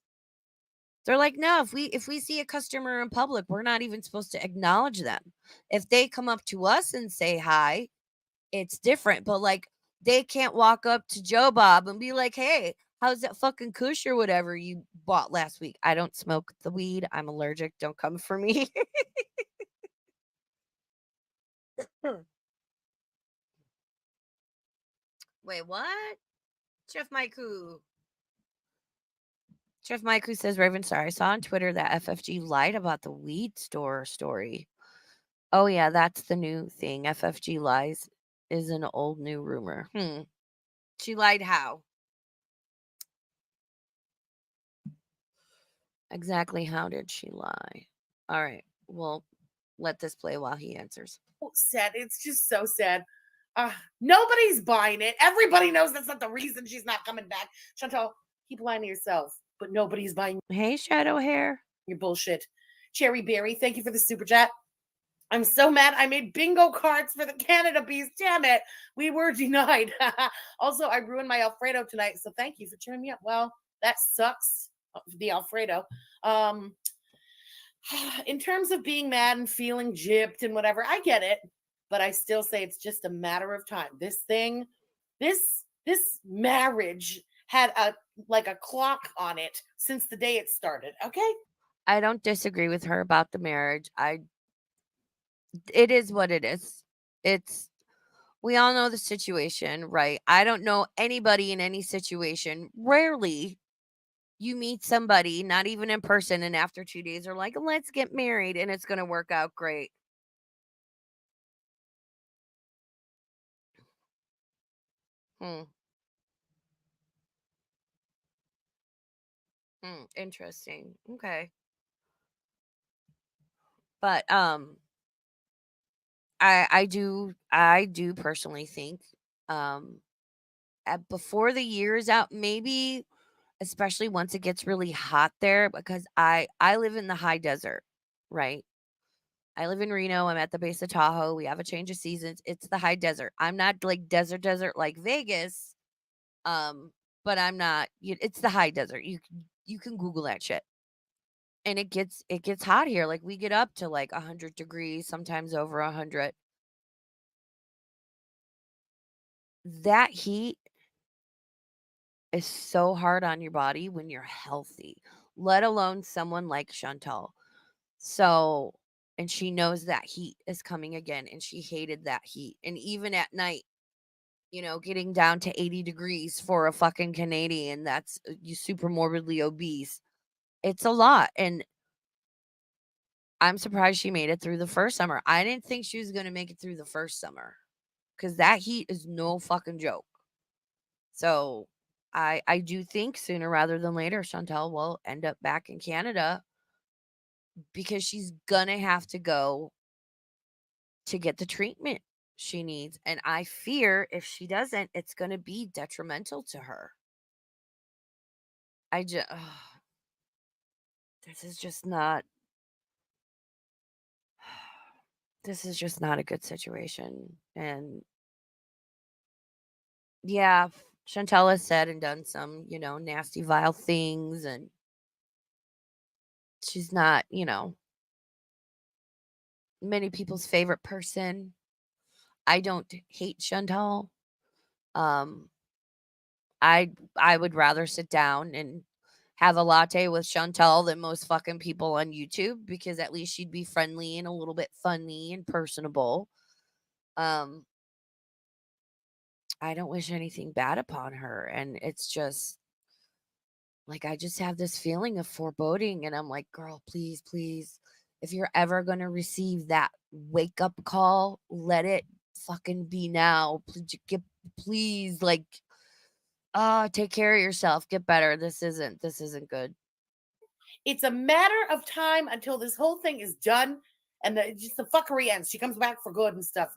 They're like, no, if we see a customer in public, we're not even supposed to acknowledge them. If they come up to us and say hi, it's different. But like they can't walk up to Joe Bob and be like, hey, how's that fucking kush or whatever you bought last week? I don't smoke the weed. I'm allergic. Don't come for me. Wait, what? Chef Maiku. Chef Maiku says, Raven, sorry, I saw on Twitter that FFG lied about the weed store story. Oh, yeah, that's the new thing. FFG lies is an old new rumor. She lied how? Exactly how did she lie? All right, well, let this play while he answers. Sad. It's just so sad. Nobody's buying it. Everybody knows that's not the reason she's not coming back. Chantal, keep lying to yourself, but nobody's buying Hey, Shadow Hair. your bullshit. Cherry Berry, thank you for the super chat. I'm so mad I made bingo cards for the Canada Bees. Damn it. We were denied. Also, I ruined my Alfredo tonight, so thank you for cheering me up. Well, that sucks, the Alfredo. In terms of being mad and feeling gypped and whatever, I get it, but I still say it's just a matter of time. This marriage had a clock on it since the day it started. Okay. I don't disagree with her about the marriage. It is what it is. We all know the situation, right? I don't know anybody in any situation. Rarely you meet somebody, not even in person, and after 2 days are like, let's get married and it's going to work out great. Hmm. Interesting. Okay. But I do personally think um before the year is out, maybe especially once it gets really hot there because I live in the high desert, right? I live in Reno. I'm at the base of Tahoe. We have a change of seasons. It's the high desert. I'm not like desert like Vegas. But I'm not it's the high desert. You can Google that shit. And it gets hot here. Like we get up to like 100 degrees, sometimes over 100. That heat is so hard on your body when you're healthy, let alone someone like Chantal. So, and she knows that heat is coming again, and she hated that heat. And even at night, getting down to 80 degrees for a fucking Canadian that's you super morbidly obese. It's a lot. And I'm surprised she made it through the first summer. I didn't think she was going to make it through the first summer because that heat is no fucking joke. So I do think sooner rather than later, Chantel will end up back in Canada because she's gonna have to go to get the treatment she needs. And I fear if she doesn't, it's gonna be detrimental to her. I just this is just not this is just not a good situation. And yeah, Chantel has said and done some, nasty, vile things, and she's not, many people's favorite person. I don't hate Chantal. Um, I would rather sit down and have a latte with Chantal than most fucking people on YouTube because at least she'd be friendly and a little bit funny and personable. Um, I don't wish anything bad upon her, and it's just like I just have this feeling of foreboding, and I'm like, girl, please, please, if you're ever gonna receive that wake up call, let it fucking be now. Please, like, take care of yourself. Get better. This isn't good. It's a matter of time until this whole thing is done and just the fuckery ends. She comes back for good and stuff.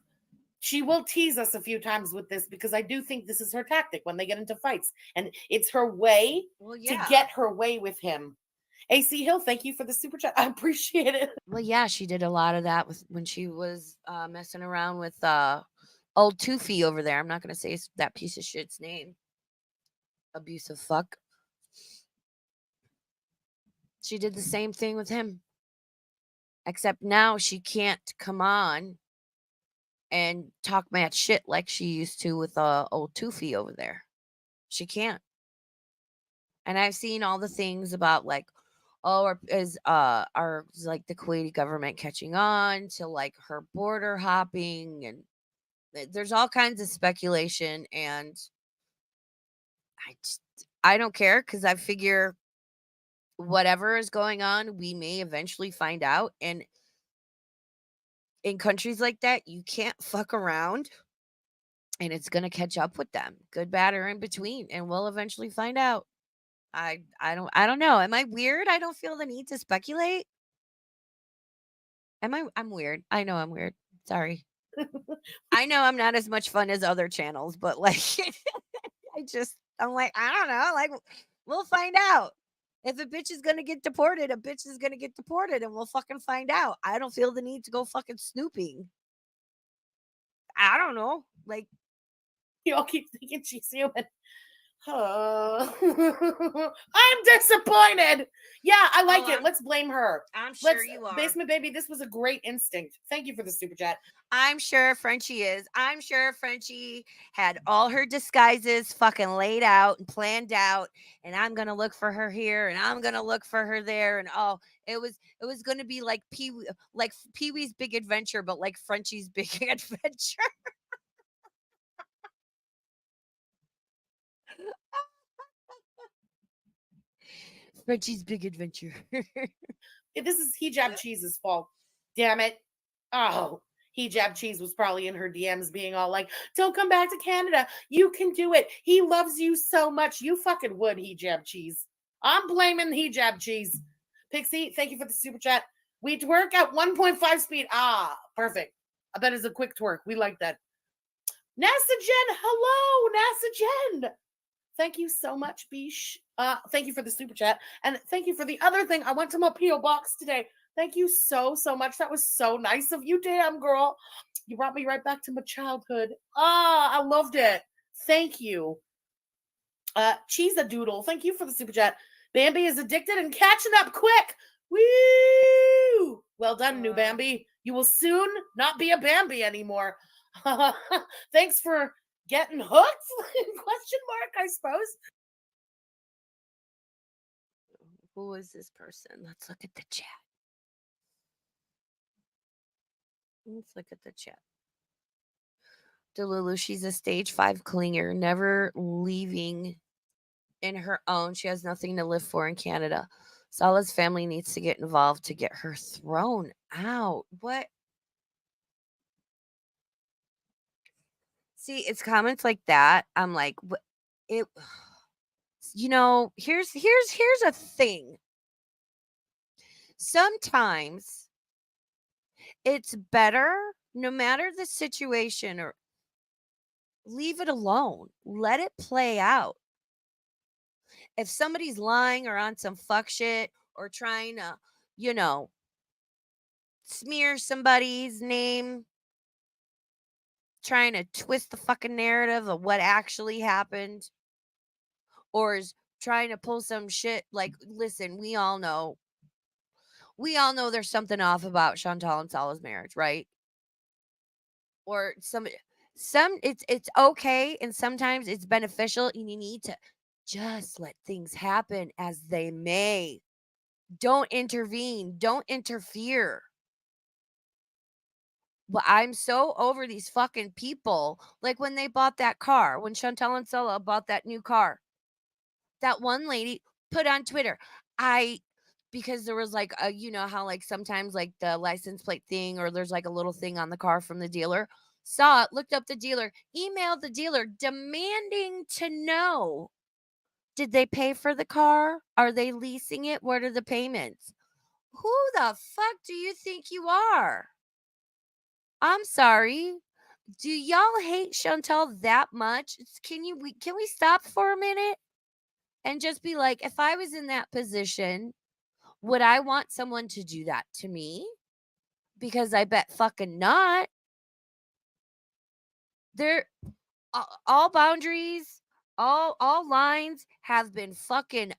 She will tease us a few times with this because I do think this is her tactic when they get into fights. And it's her way Well, to yeah. get her way with him. AC Hill, thank you for the super chat. I appreciate it. Well, yeah, she did a lot of that with when she was messing around with old Toofy over there. I'm not gonna say that piece of shit's name. Abusive fuck. She did the same thing with him. Except now she can't come on and talk mad shit like she used to with old Toofy over there. She can't. And I've seen all the things about like, oh, is like the Kuwaiti government catching on to like her border hopping, and there's all kinds of speculation, and I just, I don't care because I figure whatever is going on, we may eventually find out. And in countries like that, you can't fuck around, and it's gonna catch up with them, good, bad, or in between, and we'll eventually find out. I don't know. Am I weird? I don't feel the need to speculate. I'm weird. I know I'm weird. Sorry. I know I'm not as much fun as other channels, but like I'm like, I don't know. Like we'll find out. If a bitch is gonna get deported, a bitch is gonna get deported and we'll fucking find out. I don't feel the need to go fucking snooping. I don't know. Like You all keep thinking she's human. I'm disappointed. Yeah, I like it. Let's blame her. I'm sure you are. Basement Baby, this was a great instinct. Thank you for the super chat. I'm sure Frenchie is. I'm sure Frenchie had all her disguises fucking laid out and planned out. And I'm gonna look for her here, and I'm gonna look for her there, and oh, it was gonna be like Pee Wee's Big Adventure, but like Frenchie's Big Adventure. Frenchie's Big Adventure. This is Hijab Cheese's fault. Damn it. Oh, Hijab Cheese was probably in her DMs being all like, don't come back to Canada. You can do it. He loves you so much. You fucking would, Hijab Cheese. I'm blaming Hijab Cheese. Pixie, thank you for the super chat. We twerk at 1.5 speed. Ah, perfect. I bet it's a quick twerk. We like that. NASA Jen, hello, NASA Jen. Thank you so much, Bish. Thank you for the super chat. And thank you for the other thing. I went to my P.O. box today. Thank you so much. That was so nice of you, damn girl. You brought me right back to my childhood. I loved it. Thank you. Cheese a doodle. Thank you for the super chat. Bambi is addicted and catching up quick. Woo! Well done, new Bambi. You will soon not be a Bambi anymore. Thanks for getting hooked? Question mark, I suppose. Who is this person? Let's look at the chat. Let's look at the chat. Delulu, she's a stage 5 clinger, never leaving in her own. She has nothing to live for in Canada. Salah's family needs to get involved to get her thrown out. What? See, it's comments like that. I'm like, what? It. Here's a thing. Sometimes it's better, no matter the situation, or leave it alone. Let it play out. If somebody's lying or on some fuck shit or trying to, smear somebody's name, trying to twist the fucking narrative of what actually happened, or is trying to pull some shit, like, listen, we all know there's something off about Chantal and Salah's marriage, right? Or some it's okay, and sometimes it's beneficial, and you need to just let things happen as they may. Don't intervene, don't interfere. But I'm so over these fucking people. Like when they bought that car, when Chantal and Salah bought that new car, that one lady put on Twitter, because there was like how like sometimes like the license plate thing, or there's like a little thing on the car from the dealer. Saw it, looked up the dealer, emailed the dealer demanding to know, did they pay for the car? Are they leasing it? What are the payments? Who the fuck do you think you are? I'm sorry. Do y'all hate Chantel that much? Can we stop for a minute and just be like, if I was in that position, would I want someone to do that to me? Because I bet fucking not. There, all boundaries, all lines have been fucking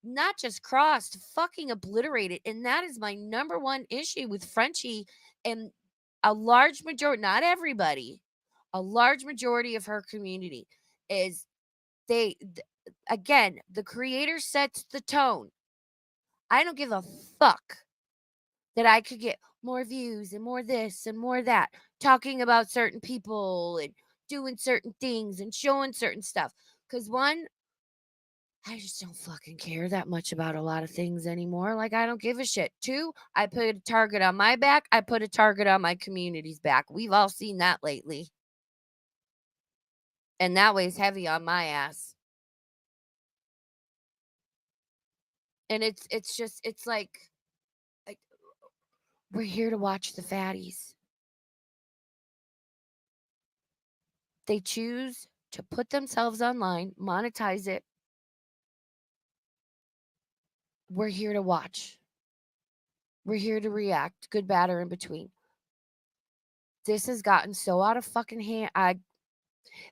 not just crossed, fucking obliterated. And that is my number one issue with Frenchie and a large majority, not everybody, a large majority of her community is again, the creator sets the tone. I don't give a fuck that I could get more views and more this and more that, talking about certain people and doing certain things and showing certain stuff. Because one, I just don't fucking care that much about a lot of things anymore. Like, I don't give a shit. Two, I put a target on my back. I put a target on my community's back. We've all seen that lately. And that weighs heavy on my ass. And it's like we're here to watch the fatties. They choose to put themselves online, monetize it. We're here to watch. We're here to react, good, bad, or in between. This has gotten so out of fucking hand.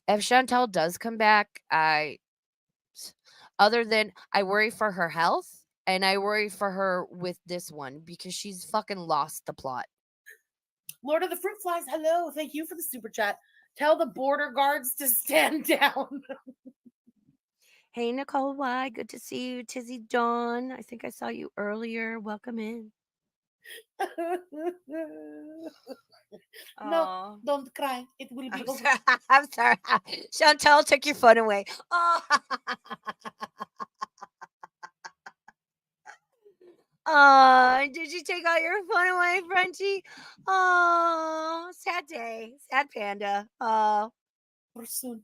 If Chantel does come back, other than I worry for her health and I worry for her with this one because she's fucking lost the plot. Lord of the Fruit Flies, hello. Thank you for the super chat. Tell the border guards to stand down. Hey, Nicole Y, good to see you. Tizzy Dawn, I think I saw you earlier. Welcome in. No, don't cry. It will be over. I'm sorry. Chantel took your phone away. Oh. Did you take all your phone away, Frenchie? Oh, sad day. Sad panda. Oh. Soon.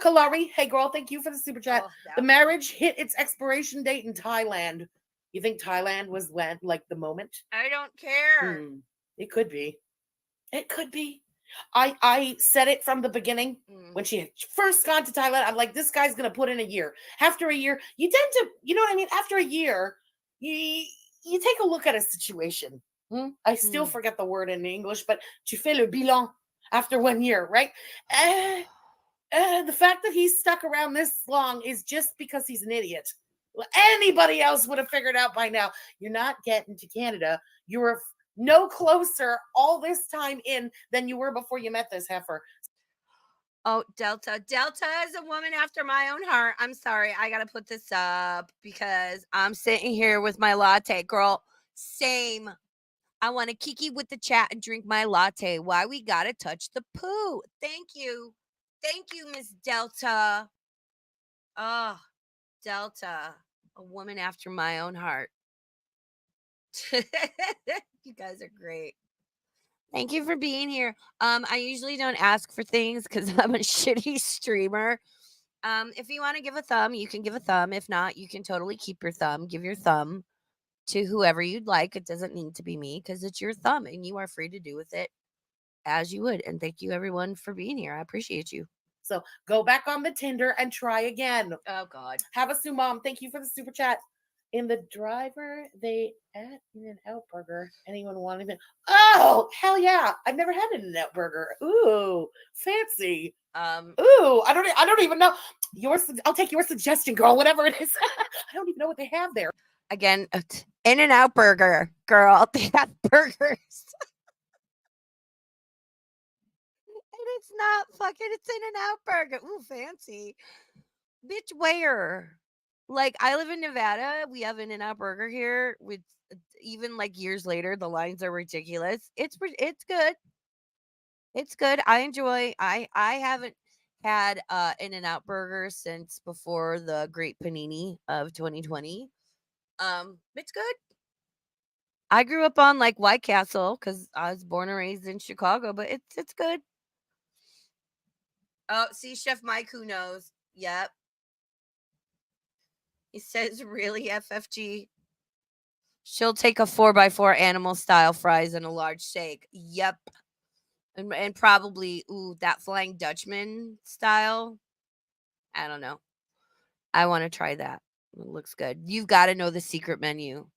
Kalari, hey girl, thank you for the super chat. The marriage hit its expiration date in Thailand. You think Thailand was like the moment? I don't care. It could be. It could be. I said it from the beginning when she had first gone to Thailand. I'm like, this guy's gonna put in a year. After a year, you tend to, you know what I mean? After a year, you take a look at a situation. I still forget the word in English, but tu fais le bilan after 1 year, right? The fact that he's stuck around this long is just because he's an idiot. Anybody else would have figured out by now. You're not getting to Canada. You were no closer all this time in than you were before you met this heifer. Oh, Delta. Delta is a woman after my own heart. I'm sorry. I got to put this up because I'm sitting here with my latte. Girl, same. I want to kiki with the chat and drink my latte. Why we got to touch the poo? Thank you. Thank you, Miss Delta. Oh, Delta. A woman after my own heart. You guys are great. Thank you for being here. I usually don't ask for things because I'm a shitty streamer. If you want to give a thumb, you can give a thumb. If not, you can totally keep your thumb. Give your thumb to whoever you'd like. It doesn't need to be me because it's your thumb and you are free to do with it as you would. And thank you everyone for being here. I appreciate you. So go back on the Tinder and try again. Oh God. Have a Sue Mom. Thank you for the super chat. In the driver, they at In-N-Out Burger. Anyone want anything? Oh, hell yeah. I've never had an In-N-Out Burger. Ooh, fancy. Ooh, I don't even know. I'll take your suggestion, girl, whatever it is. I don't even know what they have there. Again, In-N-Out Burger, girl. They have burgers. And it's not fucking, it's In-N-Out Burger. Ooh, fancy. Bitch, where? Like, I live in Nevada. We have In-N-Out Burger here. With even like years later, the lines are ridiculous. It's good. It's good. I enjoy. I haven't had In-N-Out Burger since before the Great Panini of 2020. It's good. I grew up on like White Castle because I was born and raised in Chicago, but it's good. Oh, see, Chef Mike, who knows? Yep. He says, really, FFG? She'll take a 4x4 animal style fries and a large shake. Yep. And probably that Flying Dutchman style. I don't know. I want to try that. It looks good. You've got to know the secret menu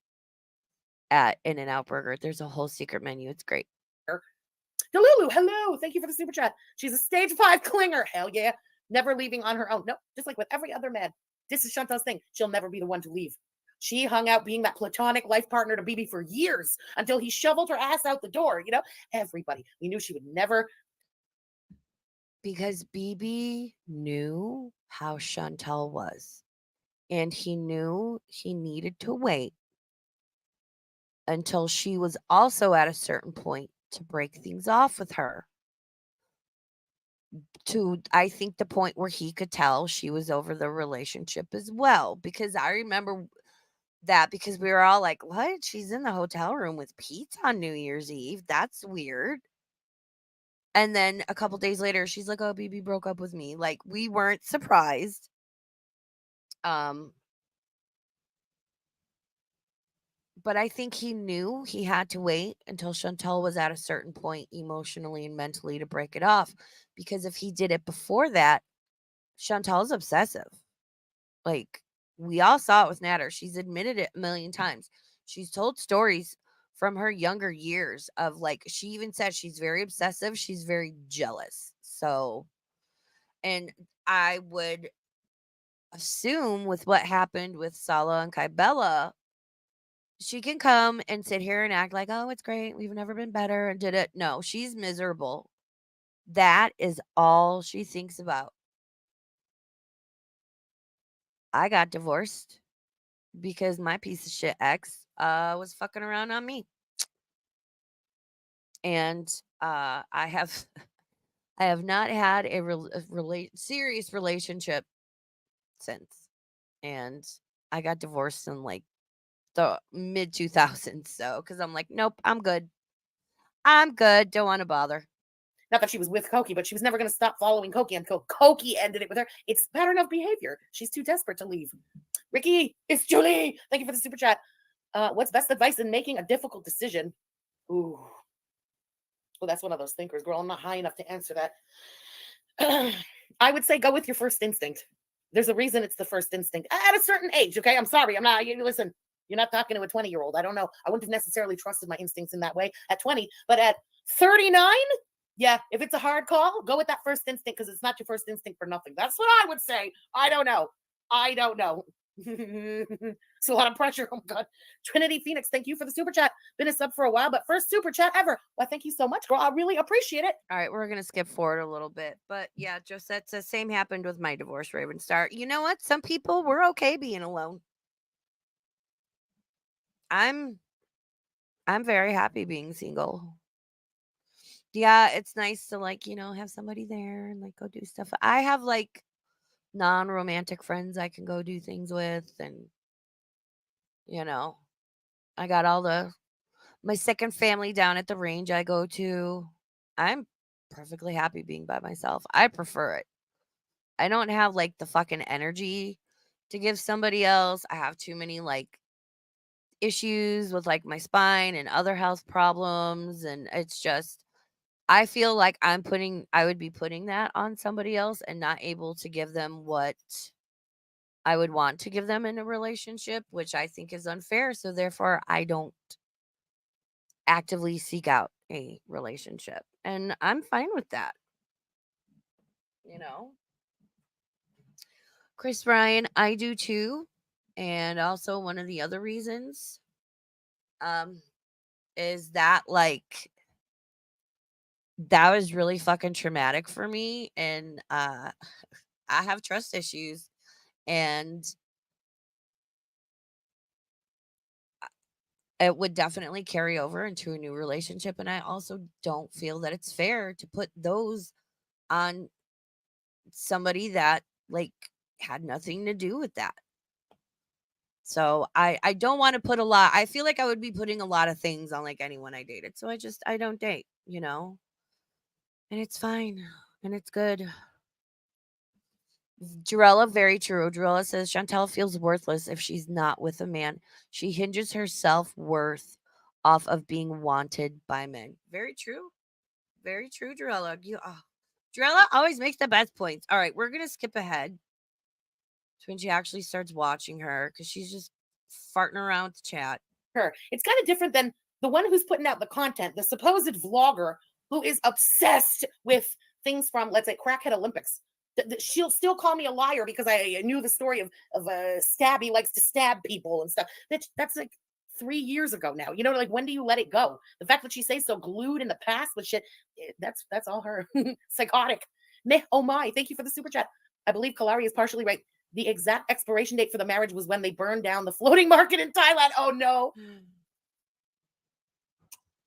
at In-N-Out Burger. There's a whole secret menu. It's great. Delulu, hello. Thank you for the super chat. She's a stage 5 clinger. Hell yeah. Never leaving on her own. No, just like with every other man. This is Chantel's thing. She'll never be the one to leave. She hung out being that platonic life partner to BB for years until he shoveled her ass out the door. You know, everybody. We knew she would never. Because BB knew how Chantel was. And he knew he needed to wait until she was also at a certain point to break things off with her. To, I think, the point where he could tell she was over the relationship as well. Because I remember that, because we were all like, what? She's in the hotel room with Pete on New Year's Eve. That's weird. And then a couple days later, she's like, oh, BB broke up with me. Like, we weren't surprised. But I think he knew he had to wait until Chantel was at a certain point emotionally and mentally to break it off. Because if he did it before that, Chantel's obsessive. Like, we all saw it with Natter. She's admitted it a million times. She's told stories from her younger years of, like, she even said she's very obsessive. She's very jealous. So, and I would assume with what happened with Sala and Kybella, she can come and sit here and act like, oh, it's great. We've never been better and did it. No, she's miserable. That is all she thinks about. I got divorced because my piece of shit ex was fucking around on me. And I have I have not had a serious relationship since. And I got divorced in like the mid 2000s. So, because I'm like, nope, I'm good. I'm good. Don't want to bother. Not that she was with Koki, but she was never going to stop following Koki until Koki ended it with her. It's pattern of behavior. She's too desperate to leave. Ricky, it's Julie. Thank you for the super chat. What's best advice in making a difficult decision? Ooh. Well, that's one of those thinkers, girl. I'm not high enough to answer that. I would say go with your first instinct. There's a reason it's the first instinct at a certain age. Okay, I'm sorry. I'm not. Listen, you're not talking to a 20-year-old. I don't know. I wouldn't have necessarily trusted my instincts in that way at 20, but at 39, yeah, if it's a hard call, go with that first instinct because it's not your first instinct for nothing. That's what I would say. I don't know. It's a lot of pressure. Oh my God. Trinity Phoenix, thank you for the super chat. Been a sub for a while, but first super chat ever. Well, thank you so much, girl. I really appreciate it. All right, we're going to skip forward a little bit. But yeah, Josette says, same happened with my divorce, Raven Star. You know what? Some people were okay being alone. I'm very happy being single. Yeah, it's nice to, like, have somebody there and like go do stuff. I have like non-romantic friends I can go do things with, and I got my second family down at the range I go to. I'm perfectly happy being by myself. I prefer it. I don't have like the fucking energy to give somebody else. I have too many like issues with like my spine and other health problems, and it's just I feel like I would be putting that on somebody else and not able to give them what I would want to give them in a relationship, which I think is unfair. So therefore, I don't actively seek out a relationship. And I'm fine with that. You know, Chris Ryan, I do too. And also, one of the other reasons is that, like, that was really fucking traumatic for me. And I have trust issues. And it would definitely carry over into a new relationship. And I also don't feel that it's fair to put those on somebody that like had nothing to do with that. So I don't want to put a lot. I feel like I would be putting a lot of things on like anyone I dated. So I don't date, and it's fine and it's good. Jarella, very true. Jarella says Chantel feels worthless if she's not with a man. She hinges her self worth off of being wanted by men. Very true. Very true, Drella. Drella always makes the best points. All right, we're gonna skip ahead to when she actually starts watching her because she's just farting around the chat. It's kind of different than the one who's putting out the content, the supposed vlogger who is obsessed with things from, let's say, Crackhead Olympics. She'll still call me a liar because I knew the story of Stabby likes to stab people and stuff. That's like 3 years ago now. You know, like, when do you let it go? The fact that she stays so glued in the past with shit, that's all her. Psychotic. Meh, oh my, thank you for the super chat. I believe Kalari is partially right. The exact expiration date for the marriage was when they burned down the floating market in Thailand. Oh no.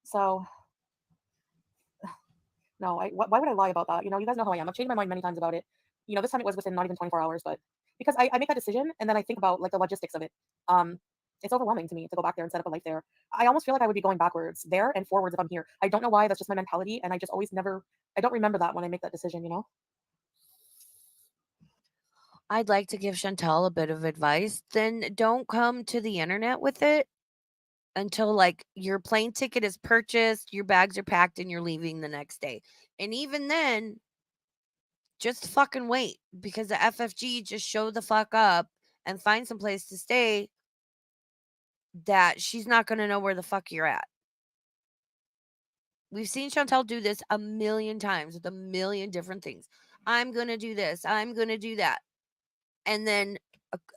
So, no, why would I lie about that? You know, you guys know how I am. I've changed my mind many times about it. You know, this time it was within not even 24 hours, but because I make that decision and then I think about like the logistics of it. It's overwhelming to me to go back there and set up a life there. I almost feel like I would be going backwards there and forwards if I'm here. I don't know why. That's just my mentality, and I just always never. I don't remember that when I make that decision. You know. I'd like to give Chantel a bit of advice. Then don't come to the internet with it until like your plane ticket is purchased, your bags are packed, and you're leaving the next day. And even then, just fucking wait because the FFG just show the fuck up and find some place to stay that she's not going to know where the fuck you're at. We've seen Chantel do this a million times with a million different things. I'm going to do this. I'm going to do that. And then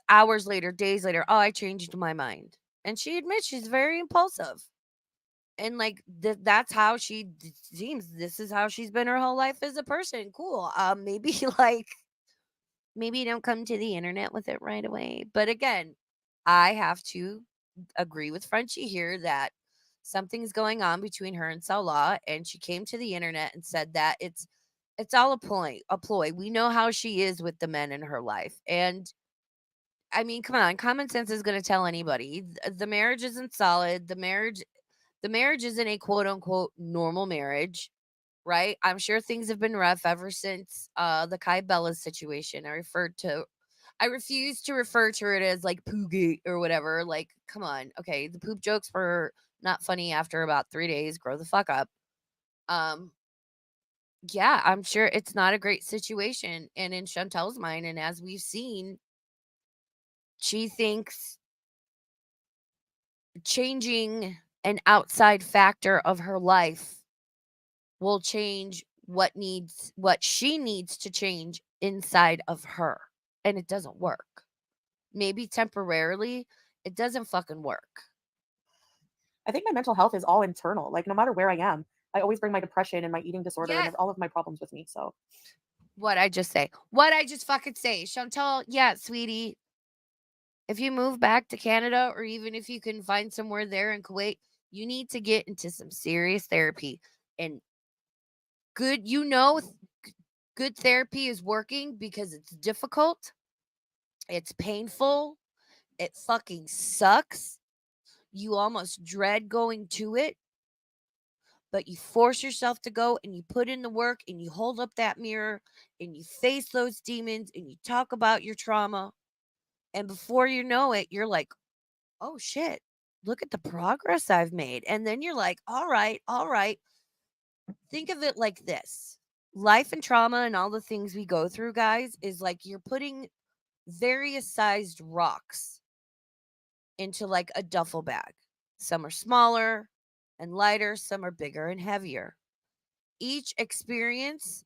hours later, days later, oh, I changed my mind. And she admits she's very impulsive. And like that's how she seems. This is how she's been her whole life as a person. Cool. Maybe like maybe don't come to the internet with it right away. But again, I have to agree with Frenchie here that something's going on between her and Salah, and she came to the internet and said that it's all a ploy. We know how she is with the men in her life. And I mean, come on, common sense is going to tell anybody the marriage isn't solid. The marriage isn't a quote unquote normal marriage, right? I'm sure things have been rough ever since the Kai Bella situation. I refuse to refer to it as like poogate or whatever. Like, come on. Okay, the poop jokes were not funny after about 3 days. Grow the fuck up. Um yeah, I'm sure it's not a great situation. And in Chantel's mind, and as we've seen, she thinks changing an outside factor of her life will change what she needs to change inside of her. And it doesn't work. Maybe temporarily, it doesn't fucking work. I think my mental health is all internal. Like, no matter where I am, I always bring my depression and my eating disorder Yes. and all of my problems with me. So, What I just say. What I just fucking say. Chantel, yeah, sweetie. If you move back to Canada or even if you can find somewhere there in Kuwait, you need to get into some serious therapy. And good, good therapy is working because it's difficult. It's painful. It fucking sucks. You almost dread going to it, but you force yourself to go and you put in the work and you hold up that mirror and you face those demons and you talk about your trauma. And before you know it, you're like, oh shit, look at the progress I've made. And then you're like, all right, all right. Think of it like this: life and trauma and all the things we go through, guys, is like you're putting various sized rocks into like a duffel bag. Some are smaller and lighter, some are bigger and heavier. Each experience,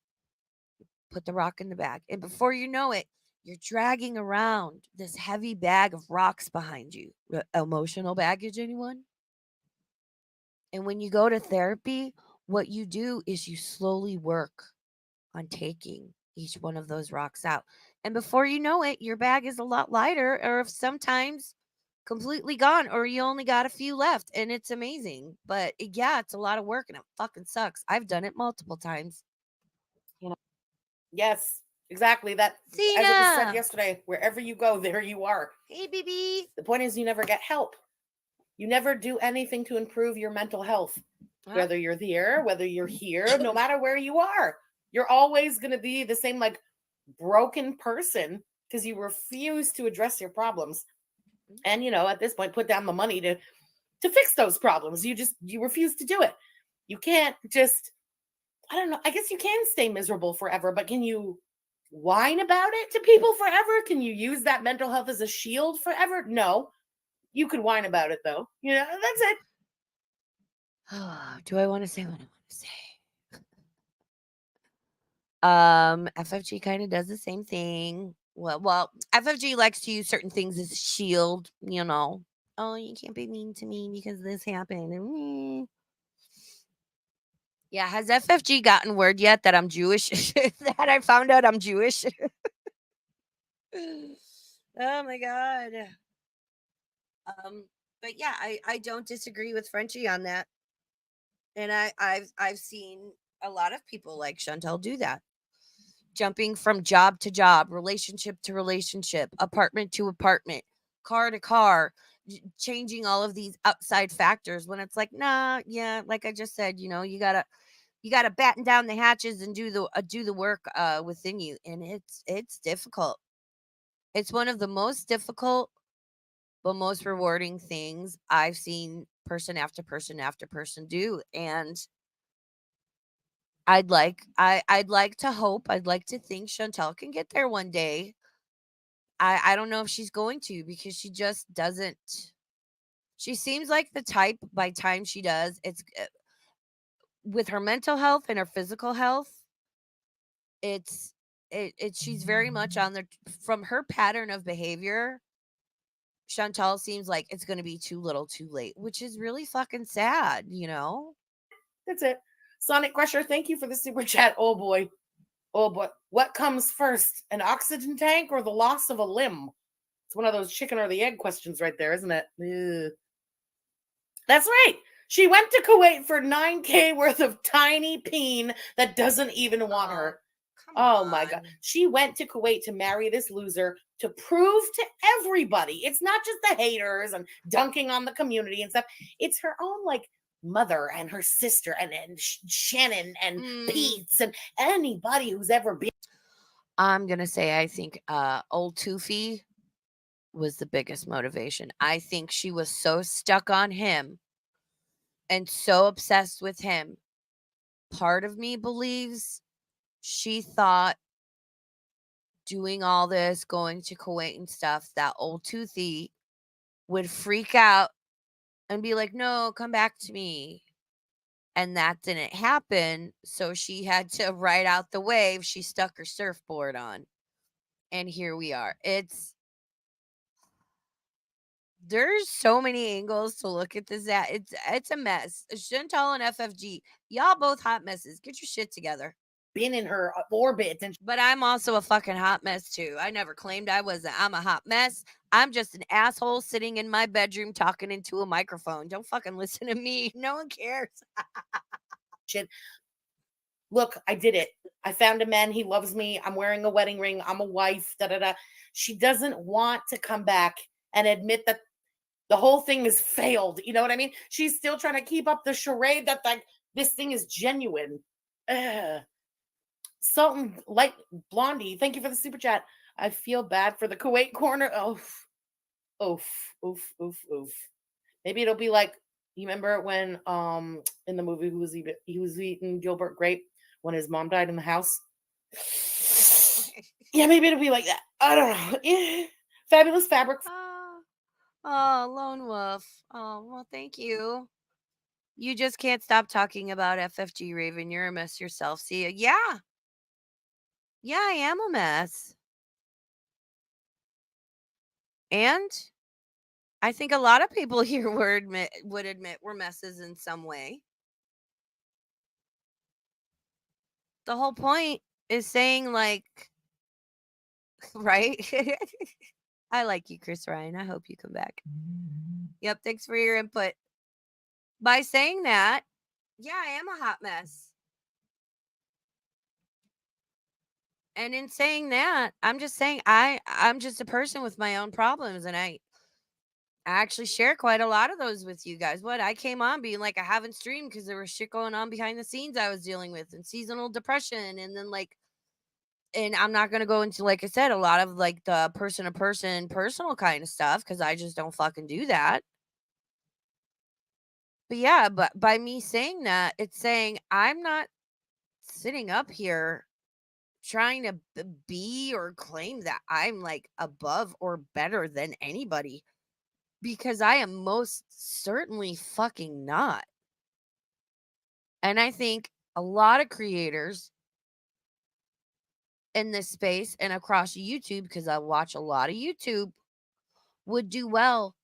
put the rock in the bag. And before you know it, you're dragging around this heavy bag of rocks behind you. Emotional baggage, anyone? And when you go to therapy, what you do is you slowly work on taking each one of those rocks out. And before you know it, your bag is a lot lighter, or if sometimes completely gone, or you only got a few left. And it's amazing. But yeah, it's a lot of work and it fucking sucks. I've done it multiple times. you know, yes, exactly. That, as it was said yesterday, wherever you go, there you are. Hey, BB. The point is, you never get help. You never do anything to improve your mental health. Whether you're there, whether you're here, no matter where you are, you're always going to be the same, like, broken person because you refuse to address your problems. And, you know, at this point, put down the money to fix those problems. You refuse to do it. You can't just I don't know. I guess you can stay miserable forever, but can you whine about it to people forever? Can you use that mental health as a shield forever? No. You could whine about it though. That's it. Do I want to say what I want to say? FFG kind of does the same thing. Well, FFG likes to use certain things as a shield, you know. Oh, you can't be mean to me because this happened. Yeah, has FFG gotten word yet that I'm Jewish? That I found out I'm Jewish? Oh my god. Um, but yeah, I don't disagree with Frenchie on that. And I've seen a lot of people like Chantel do that. Jumping from job to job, relationship to relationship, apartment to apartment, car to car, changing all of these outside factors when it's like, nah, yeah, like I just said, you gotta batten down the hatches and do the work within you, and it's difficult. It's one of the most difficult but most rewarding things I've seen person after person after person do, and I'd like to hope, I'd like to think Chantel can get there one day. I don't know if she's going to because she just doesn't. She seems like the type by time she does, it's with her mental health and her physical health, it's she's very much on the from her pattern of behavior. Chantal seems like it's going to be too little, too late, which is really fucking sad, you know? That's it. Sonic Crusher, thank you for the super chat. Oh boy. Oh boy. What comes first? An oxygen tank or the loss of a limb? It's one of those chicken or the egg questions right there, isn't it? Ugh. That's right. She went to Kuwait for 9K worth of tiny peen that doesn't even want her. Come Oh my God. on. She went to Kuwait to marry this loser to prove to everybody. It's not just the haters and dunking on the community and stuff. It's her own like mother and her sister and Shannon and Pete's and anybody who's ever been. I'm going to say I think old Toofy was the biggest motivation. I think she was so stuck on him and so obsessed with him. Part of me believes she thought doing all this, going to Kuwait and stuff, that old Toothy would freak out and be like, "No, come back to me." And that didn't happen. So she had to ride out the wave. She stuck her surfboard on. And here we are. There's so many angles to look at this at. It's a mess. Chantal and FFG, y'all both hot messes. Get your shit together. Been in her orbit and But I'm also a fucking hot mess too. I never claimed I wasn't. I'm a hot mess. I'm just an asshole sitting in my bedroom talking into a microphone. Don't fucking listen to me. No one cares. shit. Look, I did it. I found a man. He loves me. I'm wearing a wedding ring. I'm a wife. Da da da. She doesn't want to come back and admit that the whole thing is failed. You know what I mean? She's still trying to keep up the charade that like this thing is genuine. Ugh. Sultan Light Blondie, thank you for the super chat. I feel bad for the Kuwait corner. Oof, oof, oof, oof, oof. Maybe it'll be like you remember when in the movie he was eating Gilbert Grape when his mom died in the house. Yeah, maybe it'll be like that. I don't know. Yeah. Fabulous fabric. Oh, Lone Wolf. Oh, well, thank you. You just can't stop talking about FFG Raven. You're a mess yourself. See ya. Yeah. Yeah, I am a mess. And I think a lot of people here would admit we're messes in some way. The whole point is saying like right? I like you, Chris Ryan. I hope you come back. Yep, thanks for your input. By saying that, yeah, I am a hot mess. And in saying that, I'm just saying I'm just a person with my own problems, and I actually share quite a lot of those with you guys. What I came on being like I haven't streamed because there was shit going on behind the scenes I was dealing with and seasonal depression, and then like, and I'm not gonna go into, like I said, a lot of like the person to person personal kind of stuff because I just don't fucking do that. But yeah, but by me saying that, it's saying I'm not sitting up here trying to be or claim that I'm like above or better than anybody, because I am most certainly fucking not. And I think a lot of creators in this space and across YouTube, because I watch a lot of YouTube, would do well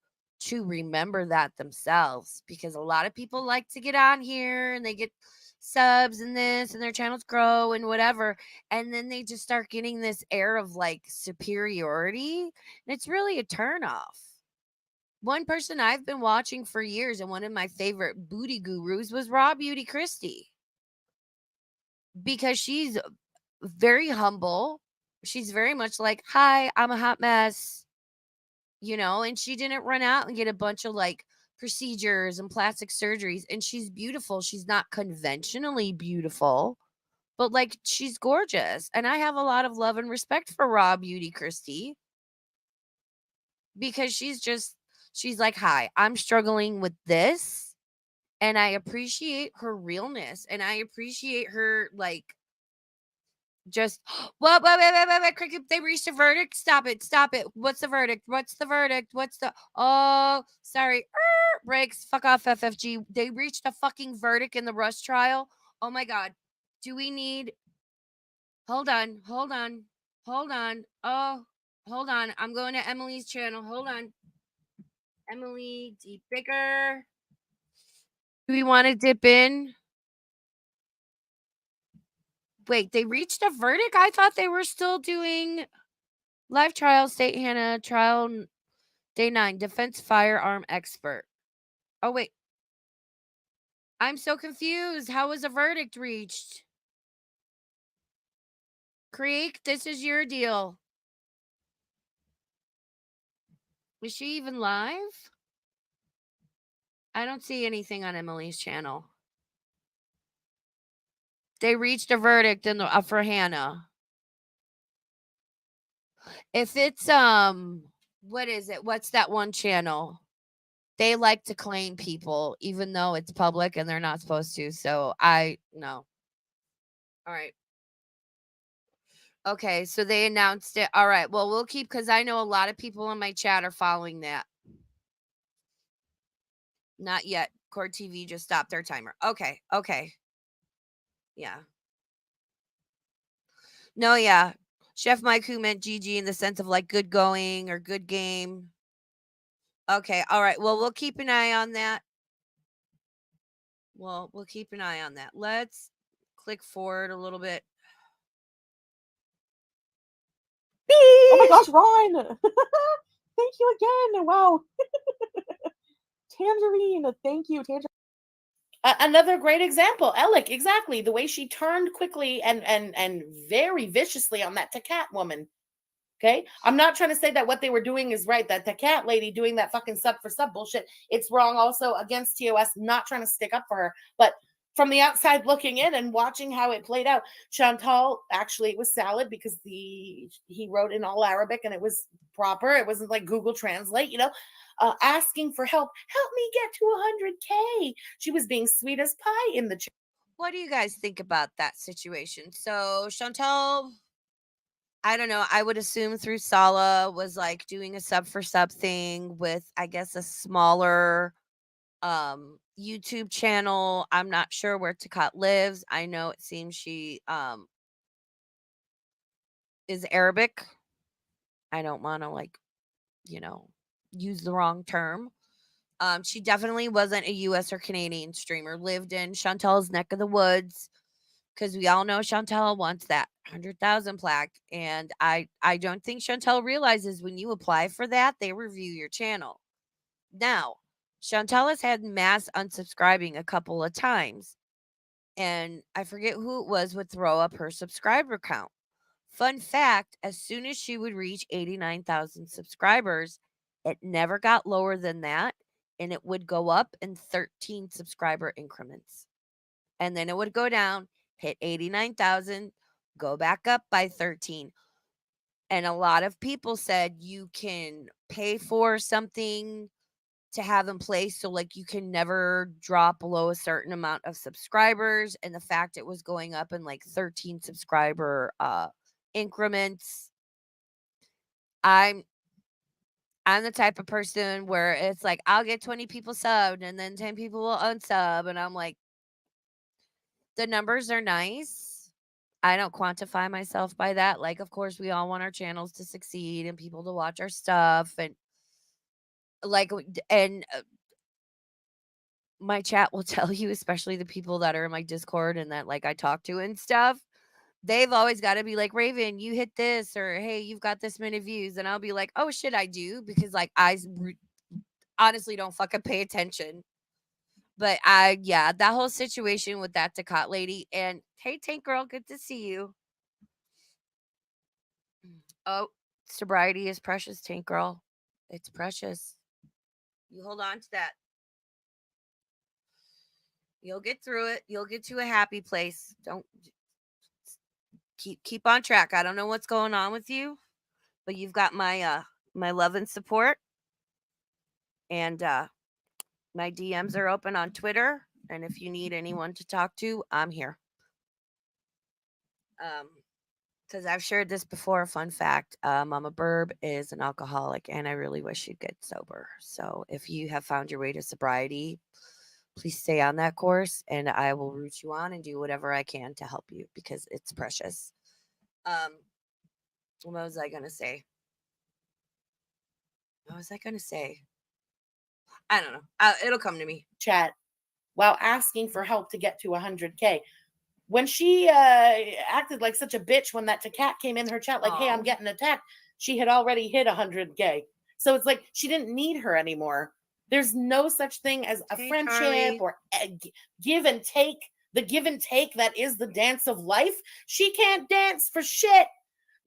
to remember that themselves, because a lot of people like to get on here and they get subs and this and their channels grow and whatever, and then they just start getting this air of like superiority, and it's really a turn off. One person I've been watching for years and one of my favorite booty gurus was Raw Beauty Christie, because she's very humble. She's very much like, hi, I'm a hot mess, and she didn't run out and get a bunch of like procedures and plastic surgeries. And she's beautiful. She's not conventionally beautiful, but like she's gorgeous. And I have a lot of love and respect for Raw Beauty Christie, because she's like, hi, I'm struggling with this. And I appreciate her realness, and I appreciate her like just what wait, cricket, they reached a verdict. Stop it. What's the verdict? Oh, sorry. Breaks. Fuck off, FFG. They reached a fucking verdict in the Rush trial. Oh my god. Do we need hold on. Oh, hold on. I'm going to Emily's channel. Hold on. Emily D. Baker. Do we want to dip in? Wait, they reached a verdict? I thought they were still doing live trial, state Hannah, trial day 9, defense firearm expert. Oh, wait. I'm so confused. How was a verdict reached? Creek, this is your deal. Is she even live? I don't see anything on Emily's channel. They reached a verdict for Hannah. If it's what is it? What's that one channel? They like to claim people even though it's public and they're not supposed to. So I no. All right. Okay, so they announced it. All right. Well, we'll keep, because I know a lot of people in my chat are following that. Not yet. Court TV just stopped their timer. Okay. Yeah. No, yeah. Chef Mike, who meant GG in the sense of like good going or good game. Okay. All right. Well, we'll keep an eye on that. Let's click forward a little bit. Oh my gosh, Ron! Thank you again. Wow. Tangerine, thank you, Tangerine. Another great example, Alec, exactly the way she turned quickly and very viciously on that cat woman. Okay, I'm not trying to say that what they were doing is right. That the cat lady doing that fucking sub for sub bullshit, it's wrong. Also against TOS, not trying to stick up for her, but from the outside looking in and watching how it played out, Chantal, actually it was salad because he wrote in all Arabic and it was proper. It wasn't like Google Translate, asking for help me get to 100K. She was being sweet as pie in the chat. What do you guys think about that situation? So Chantal, I don't know, I would assume through Sala was like doing a sub for sub thing with, I guess, a smaller YouTube channel. I'm not sure where Takat lives. I know it seems she is Arabic. I don't want to like, use the wrong term. She definitely wasn't a US or Canadian streamer. Lived in Chantel's neck of the woods, because we all know Chantel wants that 100,000 plaque, and I don't think Chantel realizes when you apply for that, they review your channel. Now, Chantel has had mass unsubscribing a couple of times, and I forget who it was would throw up her subscriber count. Fun fact, as soon as she would reach 89,000 subscribers, it never got lower than that, and it would go up in 13 subscriber increments. And then it would go down, hit 89,000, go back up by 13. And a lot of people said you can pay for something to have in place, so like you can never drop below a certain amount of subscribers, and the fact it was going up in like 13 subscriber increments. I'm I'm the type of person where it's like I'll get 20 people subbed and then 10 people will unsub, and I'm like, the numbers are nice. I don't quantify myself by that. Like, of course, we all want our channels to succeed and people to watch our stuff, and like, my chat will tell you, especially the people that are in my Discord and that like I talk to and stuff. They've always got to be like, Raven, you hit this, or hey, you've got this many views, and I'll be like, oh shit, I do, because like honestly don't fucking pay attention. But yeah, that whole situation with that Ducat lady, and hey, Tank Girl, good to see you. Oh, sobriety is precious, Tank Girl. It's precious. You hold on to that. You'll get through it. You'll get to a happy place. Don't keep on track. I don't know what's going on with you, but you've got my love and support, and my DMs are open on Twitter, and if you need anyone to talk to, I'm here. Because I've shared this before. Fun fact: Mama Burb is an alcoholic, and I really wish you'd get sober. So if you have found your way to sobriety, please stay on that course, and I will root you on and do whatever I can to help you, because it's precious. What was I gonna say? What was I gonna say? I don't know. It'll come to me. Chat while asking for help to get to 100K. When she acted like such a bitch when that cat came in her chat, like, hey, I'm getting attacked, she had already hit 100K. So it's like she didn't need her anymore. There's no such thing as a friendship, Charlie, or a give and take. The give and take that is the dance of life. She can't dance for shit.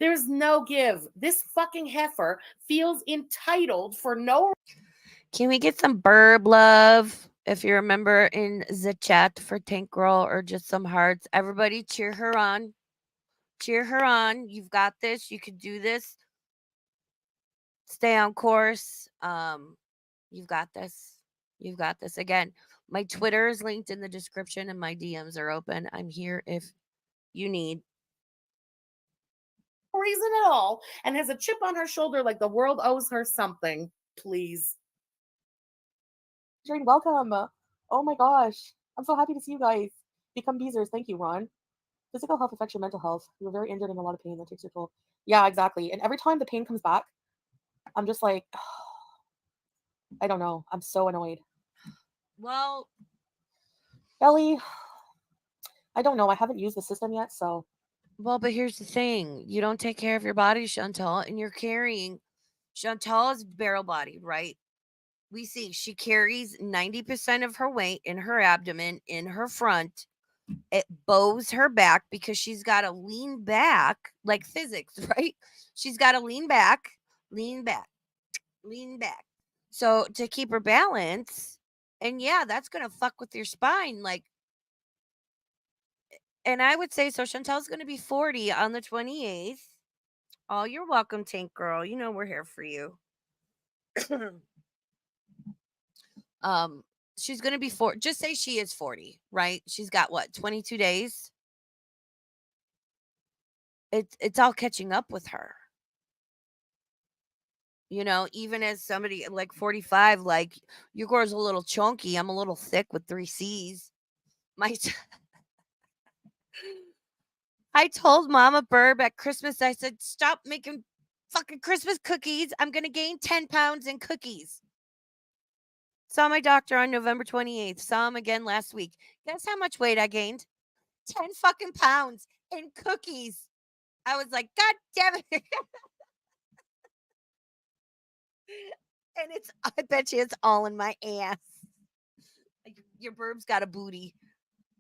There's no give. This fucking heifer feels entitled for no. Can we get some burb love? If you remember in the chat for Tank Girl, or just some hearts. Everybody cheer her on. Cheer her on. You've got this. You can do this. Stay on course. You've got this. You've got this. Again, my Twitter is linked in the description and my DMs are open. I'm here if you need. Reason at all, and has a chip on her shoulder like the world owes her something. Please. Jane, welcome. Oh my gosh. I'm so happy to see you guys. Become Beezers. Thank you, Ron. Physical health affects your mental health. You're very injured and a lot of pain. That takes your toll. Yeah, exactly. And every time the pain comes back, I'm just like, I don't know. I'm so annoyed. Well, Ellie, I don't know. I haven't used the system yet, so. Well, but here's the thing. You don't take care of your body, Chantal, and you're carrying. Chantal is barrel bodied, right? We see she carries 90% of her weight in her abdomen, in her front. It bows her back because she's got to lean back, like physics, right? She's got to lean back, lean back, lean back. So to keep her balance, and yeah, that's going to fuck with your spine. Like, and I would say, so Chantel's going to be 40 on the 28th. Oh, you're welcome, Tank Girl. You know we're here for you. She's gonna be just say she is 40, right? She's got what, 22 days? It's all catching up with her. You know, even as somebody like 45, like your girl's a little chunky. I'm a little thick with 3 C's. I told Mama Burb at Christmas, I said, stop making fucking Christmas cookies. I'm gonna gain 10 pounds in cookies. Saw my doctor on November 28th. Saw him again last week. Guess how much weight I gained? 10 fucking pounds in cookies. I was like, God damn it. And I bet you it's all in my ass. Your burb's got a booty.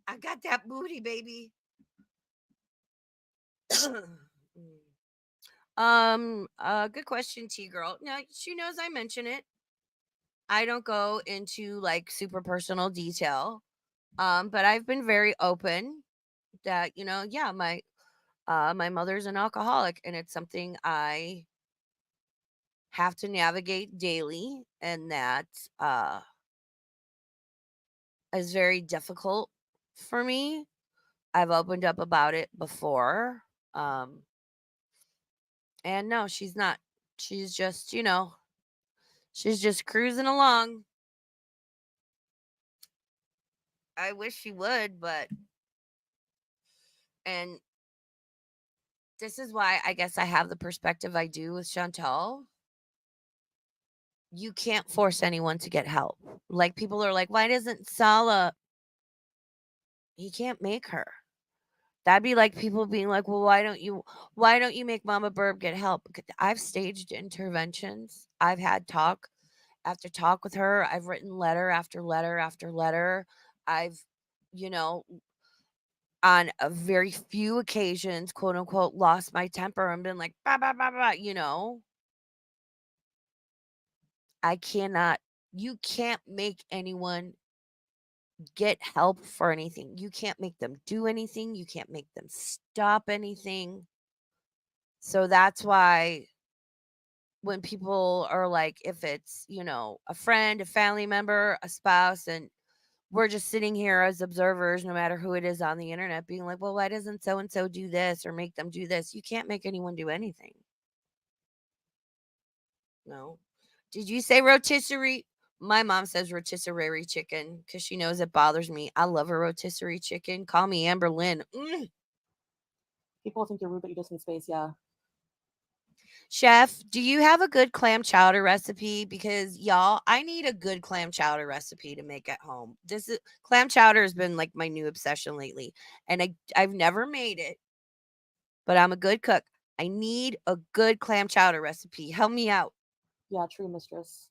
I got that booty, baby. Good question, T girl. Now she knows I mention it. I don't go into like super personal detail. But I've been very open that, yeah, my mother's an alcoholic, and it's something I have to navigate daily, and that is very difficult for me. I've opened up about it before. And no, she's not. She's just, she's just cruising along. I wish she would, but and this is why I guess I have the perspective I do with Chantel. You can't force anyone to get help. Like people are like, why doesn't Sala? He can't make her. That'd be like people being like, well, why don't you make Mama Burb get help? I've staged interventions. I've had talk after talk with her. I've written letter after letter after letter. I've, you know, on a very few occasions, quote unquote, lost my temper and been like, bah, bah, bah, bah. I cannot, you can't make anyone get help for anything. You can't make them do anything. You can't make them stop anything. So that's why when people are like, if it's, a friend, a family member, a spouse, and we're just sitting here as observers, no matter who it is on the internet, being like, well, why doesn't so and so do this or make them do this? You can't make anyone do anything. No. Did you say rotisserie? My mom says rotisserie chicken because she knows it bothers me. I love a rotisserie chicken. Call me Amber Lynn. People think you're rude, but you just need space. Yeah. Chef, do you have a good clam chowder recipe? Because y'all, I need a good clam chowder recipe to make at home. This is clam chowder has been like my new obsession lately, and I've never made it, but I'm a good cook. I need a good clam chowder recipe. Help me out. Yeah, true mistress.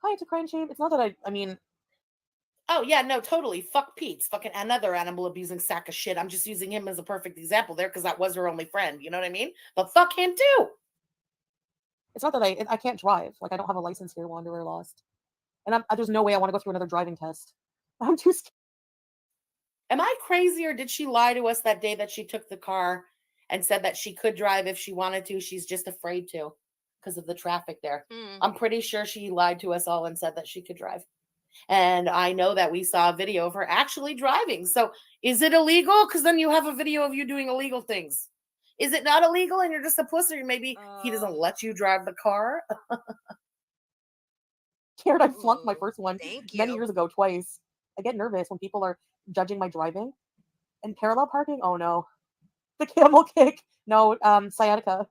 Hi, to cry and shame. It's not that I mean, Oh yeah, no, totally. Fuck Pete's fucking another animal abusing sack of shit. I'm just using him as a perfect example there because that was her only friend. You know what I mean? But fuck him too. it's not that I can't drive. Like I don't have a license here, wanderer lost, and there's no way I want to go through another driving test. I'm too scared. Am I crazy or did she lie to us that day that she took the car and said that she could drive if she wanted to? She's just afraid to because of the traffic there. I'm pretty sure she lied to us all and said that she could drive. And I know that we saw a video of her actually driving. So is it illegal? Because then you have a video of you doing illegal things. Is it not illegal and you're just a pussy? Or maybe he doesn't let you drive the car? I flunked my first one Thank many you. years ago twice. I get nervous when people are judging my driving. And parallel parking? Oh no. The camel kick. No, sciatica.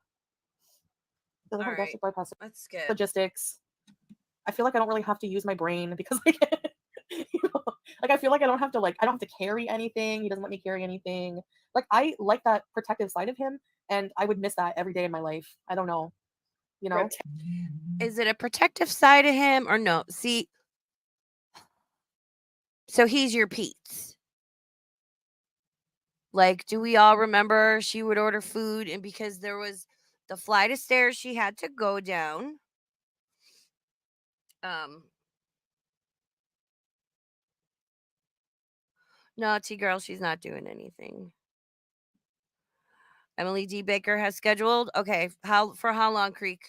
All right, Bypass. let's skip. Logistics. I feel like I don't really have to use my brain because like, like I feel like I don't have to carry anything. He doesn't let me carry anything. Like I like that protective side of him, and I would miss that every day in my life. I don't know. Is it a protective side of him or no? See, so he's your Pete's. Like, do we all remember she would order food and because there was the flight of stairs she had to go down? Naughty girl, she's not doing anything. Emily D. Baker has scheduled. Okay, for how long, Creek?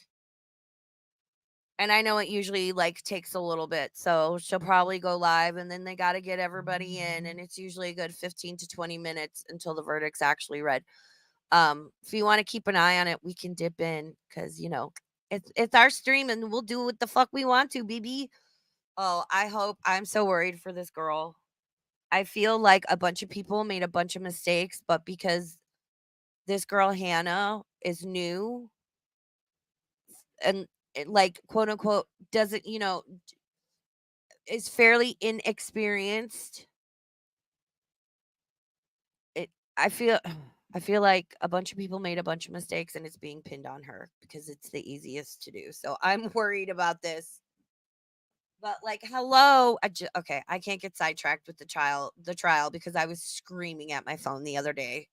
And I know it usually like takes a little bit, so she'll probably go live, and then they got to get everybody in, and it's usually a good 15 to 20 minutes until the verdict's actually read. If you want to keep an eye on it, we can dip in because it's our stream, and we'll do what the fuck we want to, BB. Oh, I'm so worried for this girl. I feel like a bunch of people made a bunch of mistakes, but because this girl Hannah is new and like quote unquote doesn't is fairly inexperienced. I feel like a bunch of people made a bunch of mistakes and it's being pinned on her because it's the easiest to do. So I'm worried about this. But like, hello, okay, I can't get sidetracked with the trial because I was screaming at my phone the other day.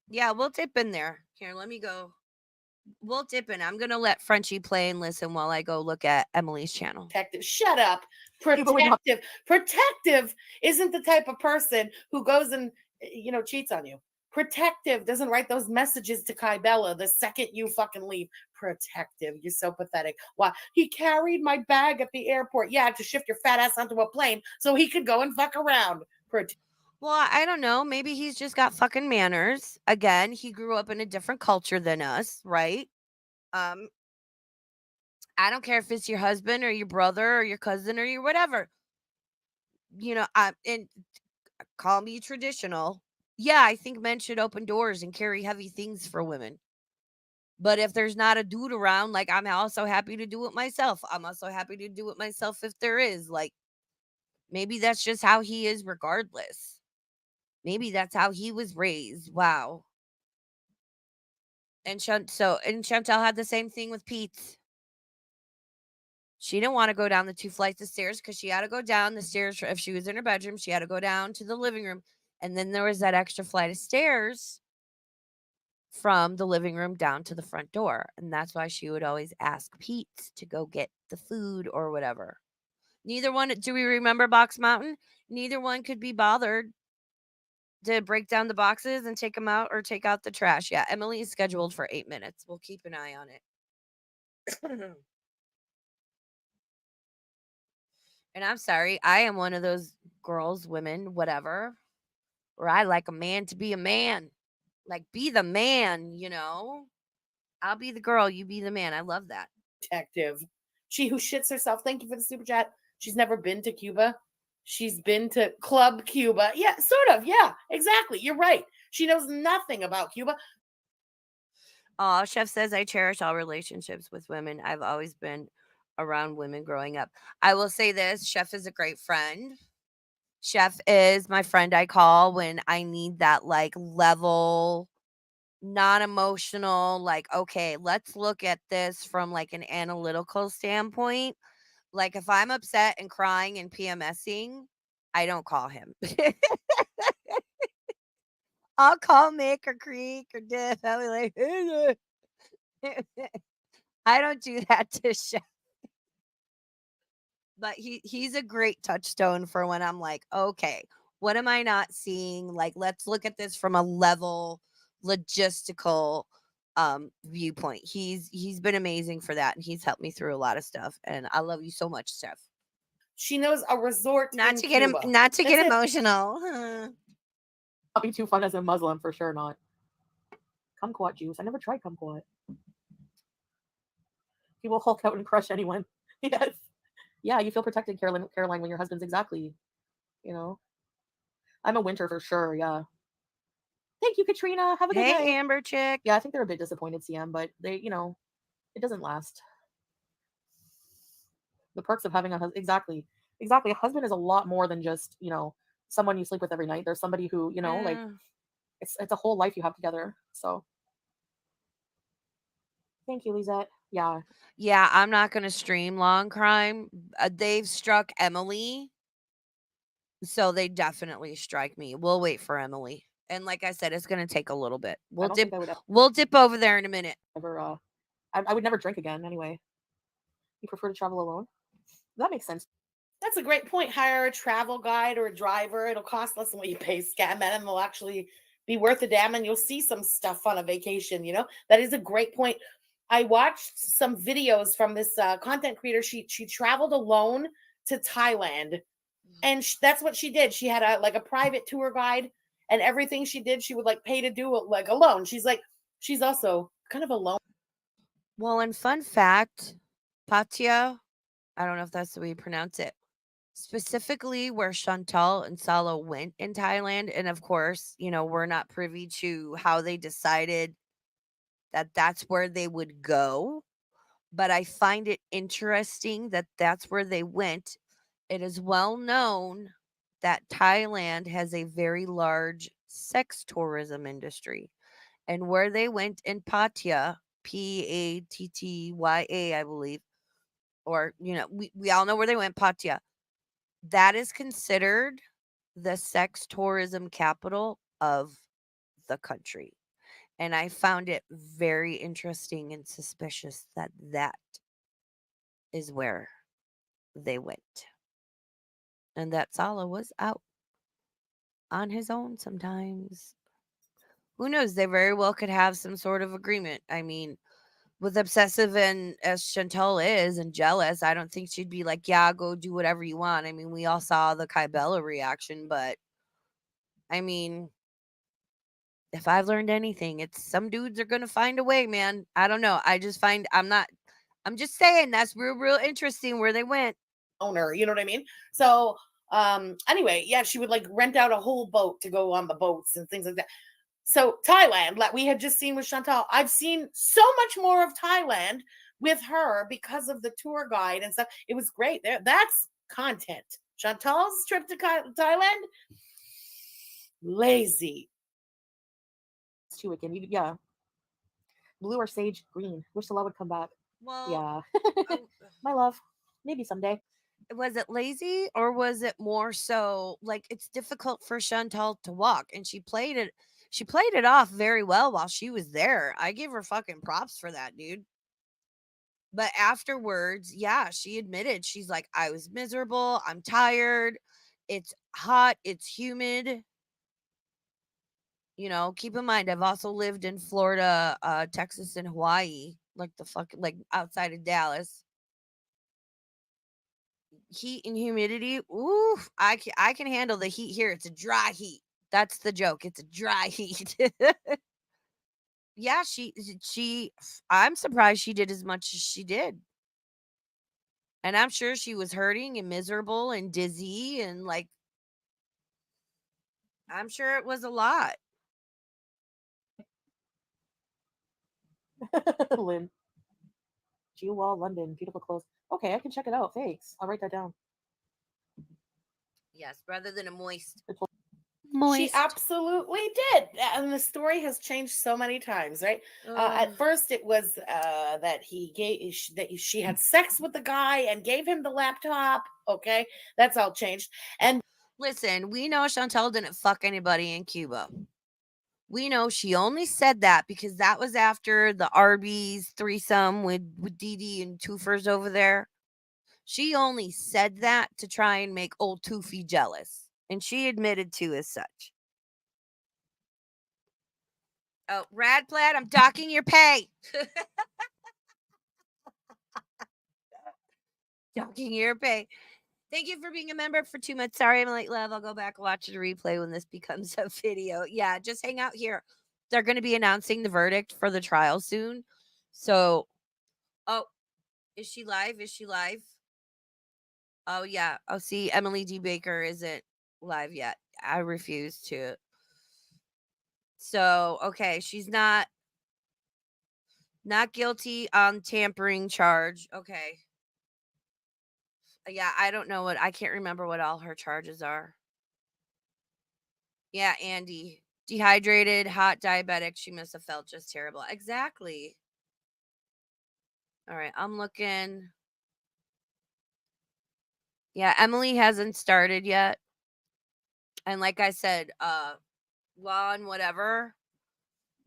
Yeah, we'll dip in there. Here, let me go. We'll dip in. I'm gonna let Frenchie play and listen while I go look at Emily's channel. Protective. Shut up. Protective. Protective isn't the type of person who goes and cheats on you. Protective doesn't write those messages to Kai Bella the second you fucking leave. Protective. You're so pathetic. Why? He carried my bag at the airport. Yeah, to shift your fat ass onto a plane so he could go and fuck around. Well, I don't know. Maybe he's just got fucking manners. Again, he grew up in a different culture than us, right? Um, I don't care if it's your husband or your brother or your cousin or your whatever. And call me traditional. Yeah, I think men should open doors and carry heavy things for women. But if there's not a dude around, like, I'm also happy to do it myself. I'm also happy to do it myself if there is. Like, maybe that's just how he is regardless. Maybe that's how he was raised. Wow. And Chantel had the same thing with Pete. She didn't want to go down the 2 flights of stairs because she had to go down the stairs. If she was in her bedroom, she had to go down to the living room. And then there was that extra flight of stairs from the living room down to the front door. And that's why she would always ask Pete to go get the food or whatever. Neither one, do we remember Box Mountain? Neither one could be bothered to break down the boxes and take them out or take out the trash. Yeah, Emily is scheduled for 8 minutes. We'll keep an eye on it. And I'm sorry, I am one of those girls, women, whatever, where I like a man to be a man. Like, be the man. I'll be the girl, you be the man. I love that. Protective. She who shits herself. Thank you for the super chat. She's never been to Cuba. She's been to Club Cuba. Yeah, sort of. Yeah, exactly. You're right. She knows nothing about Cuba. Oh, Chef says, I cherish all relationships with women. I've always been around women growing up. I will say this, Chef is a great friend. Chef is my friend I call when I need that, like, level, non-emotional, like, okay, let's look at this from, like, an analytical standpoint. Like, if I'm upset and crying and PMSing, I don't call him. I'll call Mick or Creek or Diff. I'll be like, I don't do that to Chef. But he's a great touchstone for when I'm like, okay, what am I not seeing? Like, let's look at this from a level logistical viewpoint. He's been amazing for that, and he's helped me through a lot of stuff. And I love you so much, Steph. She knows a resort Not in to get him, Cuba. not to get That's it. emotional. Not be too fun as a Muslim for sure. Not kumquat juice. I never tried kumquat. He will Hulk out and crush anyone. Yes. Yeah, you feel protected, Caroline, when your husband's exactly. You know, I'm a winter for sure. Yeah. Thank you, Katrina. Have a good Hey, night. Amber Chick. Yeah, I think they're a bit disappointed, CM, but it doesn't last. The perks of having a husband. Exactly. A husband is a lot more than just someone you sleep with every night. There's somebody who like it's a whole life you have together. So thank you, Lisette. Yeah. Yeah, I'm not gonna stream Long Crime. They've struck Emily, so they definitely strike me. We'll wait for Emily. And like I said, it's gonna take a little bit. I don't think I would We'll dip over there in a minute. ever. I would never drink again anyway. You prefer to travel alone? That makes sense. That's a great point. Hire a travel guide or a driver. It'll cost less than what you pay Scatman, and they'll actually be worth a damn, and you'll see some stuff on a vacation. That is a great point. I watched some videos from this content creator. She traveled alone to Thailand, and that's what she did. She had a private tour guide, and everything she did, she would like pay to do it like alone. She's also kind of alone. Well, and fun fact, Pattaya, I don't know if that's the way you pronounce it, specifically where Chantal and Salo went in Thailand. And of course, we're not privy to how they decided that that's where they would go. But I find it interesting that that's where they went. It is well known that Thailand has a very large sex tourism industry. And where they went in Pattaya, Pattya, I believe, or, we all know where they went, Pattaya. That is considered the sex tourism capital of the country. And I found it very interesting and suspicious that that is where they went. And that Sala was out on his own sometimes. who knows? They very well could have some sort of agreement. I mean, with obsessive and as Chantel is and jealous, I don't think she'd be like, yeah, go do whatever you want. I mean, we all saw the Kybella reaction, but I mean, if I've learned anything, it's some dudes are gonna find a way, man. I don't know. I just find I'm just saying that's real interesting where they went. Owner, you know what I mean? So anyway, yeah, she would like rent out a whole boat to go on the boats and things like that. So Thailand, like we had just seen with Chantal, I've seen so much more of Thailand with her because of the tour guide and stuff. It was great. There, that's content. Chantal's trip to Thailand, lazy. It's too wicked. Yeah. Blue or sage green. Wish the love would come back. Well, Yeah. oh, My love. Maybe someday. was it lazy or was it more so like it's difficult for Chantal to walk and she played it off very well while she was there. I give her fucking props for that, dude. But afterwards, yeah, she admitted she's like, I was miserable, I'm tired, it's hot, it's humid. You know, keep in mind I've also lived in Florida, Texas, and Hawaii, like the fuck like outside of Dallas. Heat and humidity. Ooh, I can handle the heat here. It's a dry heat. That's the joke. It's a dry heat. Yeah, she I'm surprised she did as much as she did. And I'm sure she was hurting and miserable and dizzy and like I'm sure it was a lot. Lynn. Wall, London. Beautiful clothes. Okay, I can check it out. Thanks. I'll write that down. Yes, rather than a moist. She absolutely did, and the story has changed so many times, right? At first, it was that she had sex with the guy and gave him the laptop. Okay, that's all changed. And Listen, we know Chantel didn't fuck anybody in Cuba. We know she only said that because that was after the Arby's threesome with Dee Dee and Toofers over there. She only said that to try and make old Toofy jealous. And she admitted to as such. Oh, Rad Plaid, I'm docking your pay. Docking your pay. Thank you for being a member for 2 months. Sorry I'm late, love. I'll go back and watch the replay when this becomes a video. Yeah, just hang out here. They're going to be announcing the verdict for the trial soon. So, oh, is she live? Is she live? Oh, yeah. Oh, see, Emily D. Baker isn't live yet. I refuse to. So, okay, she's not guilty on tampering charge. Okay. Yeah, I don't know I can't remember what all her charges are. Yeah, Andy. Dehydrated, hot, diabetic. She must have felt just terrible. Exactly. All right, I'm looking. Yeah, Emily hasn't started yet. And like I said, law and whatever,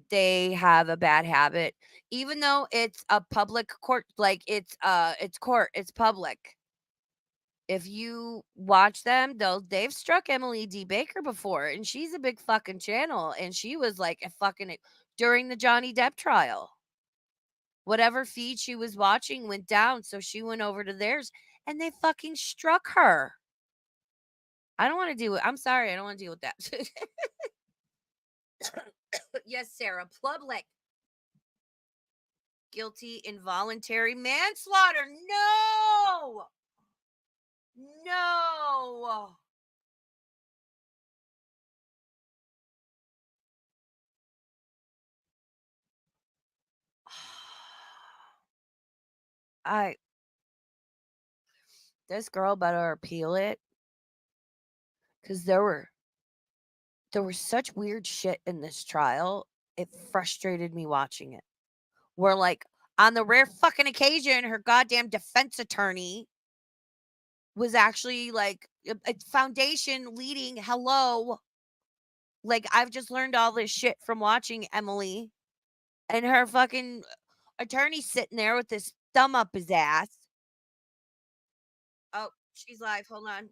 they have a bad habit. Even though it's a public court, like it's court, it's public. If you watch them, they've struck Emily D. Baker before, and she's a big fucking channel, and she was like a fucking during the Johnny Depp trial. Whatever feed she was watching went down, so she went over to theirs, and they fucking struck her. I don't want to deal with. I'm sorry, I don't want to deal with that. Yes, Sarah, public. Guilty involuntary manslaughter. No, no. I This girl better appeal it because there was such weird shit in this trial. It frustrated me watching it. Where like on the rare fucking occasion, her goddamn defense attorney was actually like a foundation leading. Hello, like I've just learned all this shit from watching Emily, and her fucking attorney sitting there with this thumb up his ass. Oh, she's live. Hold on.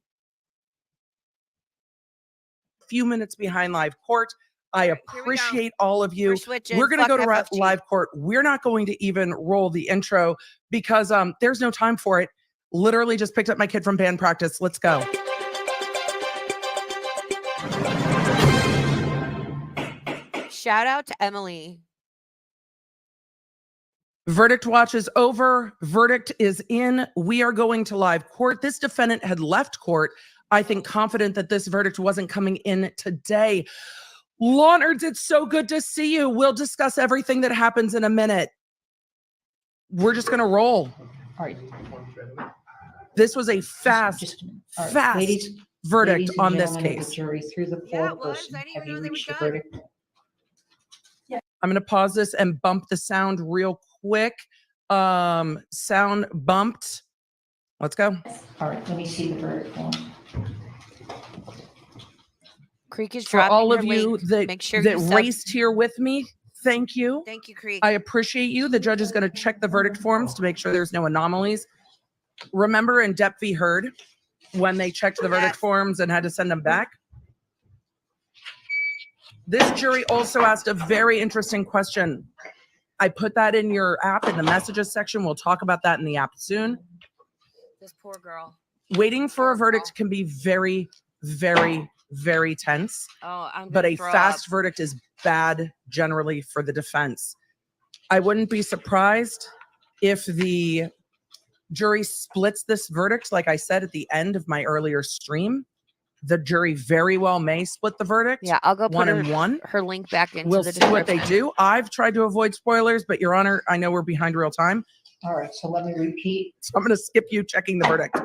Few minutes behind live court. I Here we go. appreciate all of you. We're switching. We're going to Fuck go to FFG. live court. We're not going to even roll the intro because there's no time for it. Literally just picked up my kid from band practice. Let's go. Shout out to Emily. Verdict watch is over. Verdict is in. We are going to live court. This defendant had left court, I think, confident that this verdict wasn't coming in today. Law nerds, it's so good to see you. We'll discuss everything that happens in a minute. We're just going to roll. All right. This was a fast verdict ladies and on this gentlemen of case. the jury, through the Yeah, floor it was. person, I didn't have even you know they were reached a done. verdict? I'm going to pause this and bump the sound real quick. Sound bumped. Let's go. All right, let me see the verdict form. Creek is For dropping all her of you link. that, Make sure that you raced here with me, thank you. Thank you, Creek. I appreciate you. The judge is going to check the verdict forms to make sure there's no anomalies. Remember in Depp v. Heard when they checked the verdict Yes. forms and had to send them back? This jury also asked a very interesting question. I put that in your app in the messages section. We'll talk about that in the app soon. This poor girl. Waiting for a Poor verdict girl. can be very, very, very tense, Oh, I'm but gonna a throw fast up. verdict is bad generally for the defense. I wouldn't be surprised if the jury splits this verdict, like I said at the end of my earlier stream. The jury very well may split the verdict. Yeah, I'll go put 1 and 1. her link back into We'll the see what they description. do. I've tried to avoid spoilers, but Your Honor, I know we're behind real time, All right, so let me repeat. so I'm going to skip you checking the verdict.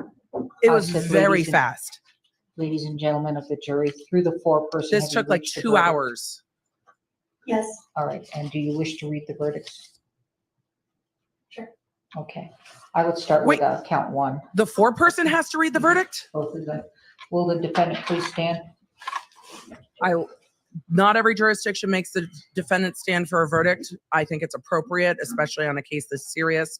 It I was said very ladies and- fast. Ladies and gentlemen of the jury, through the floor person. This have you took like reached a 2 verdict? hours. Yes. All right, and do you wish to read the verdicts? Sure. Okay, I would start Wait. with count 1. The foreperson has to read the verdict? Both of them. Will the defendant please stand? Not every jurisdiction makes the defendant stand for a verdict. I think it's appropriate, especially on a case this serious.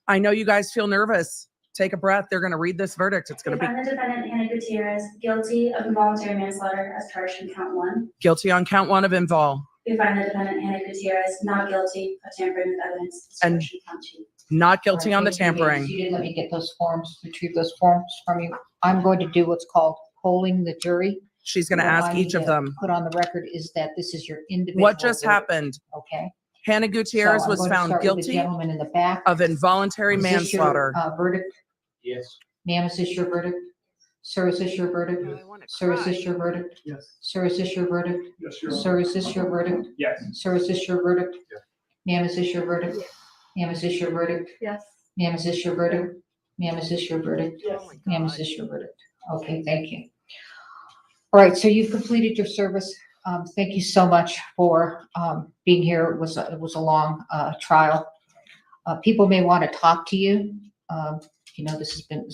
I know you guys feel nervous. Take a breath. They're going to read this verdict. It's going We to be find the defendant Hannah Gutierrez guilty of involuntary manslaughter as charged in count 1. guilty on count 1 of invol. We find the defendant Hannah Gutierrez not guilty of tampering with evidence as And- charged in count 2. Not guilty All on the right, wait a minute, tampering. You didn't let me get those forms, retrieve those forms from you. I'm going to do what's called polling the jury. She's going to What ask I each need of to them. Put on the record is that this is your individual. What just verdict, happened? Okay. Hannah Gutierrez So I'm was going to found start with the guilty gentleman in the back. of involuntary Is this your, manslaughter. Verdict? Yes. Ma'am, is this your verdict? Sir, is this your verdict? Oh, I wanna Sir, is cry. this your verdict? Yes. Sir, is this your verdict? Yes, Your Honor. Sir, is this your verdict? Yes. Sir, is this your verdict? Yes. Ma'am, is this your verdict? Ma'am, is this your verdict? Yes. Ma'am, is this your verdict? Ma'am, is this your verdict? Oh my Ma'am, is God. this your verdict? Okay, thank you. All right, so you've completed your service. Thank you so much for being here. It was a long trial. People may want to talk to you. This has been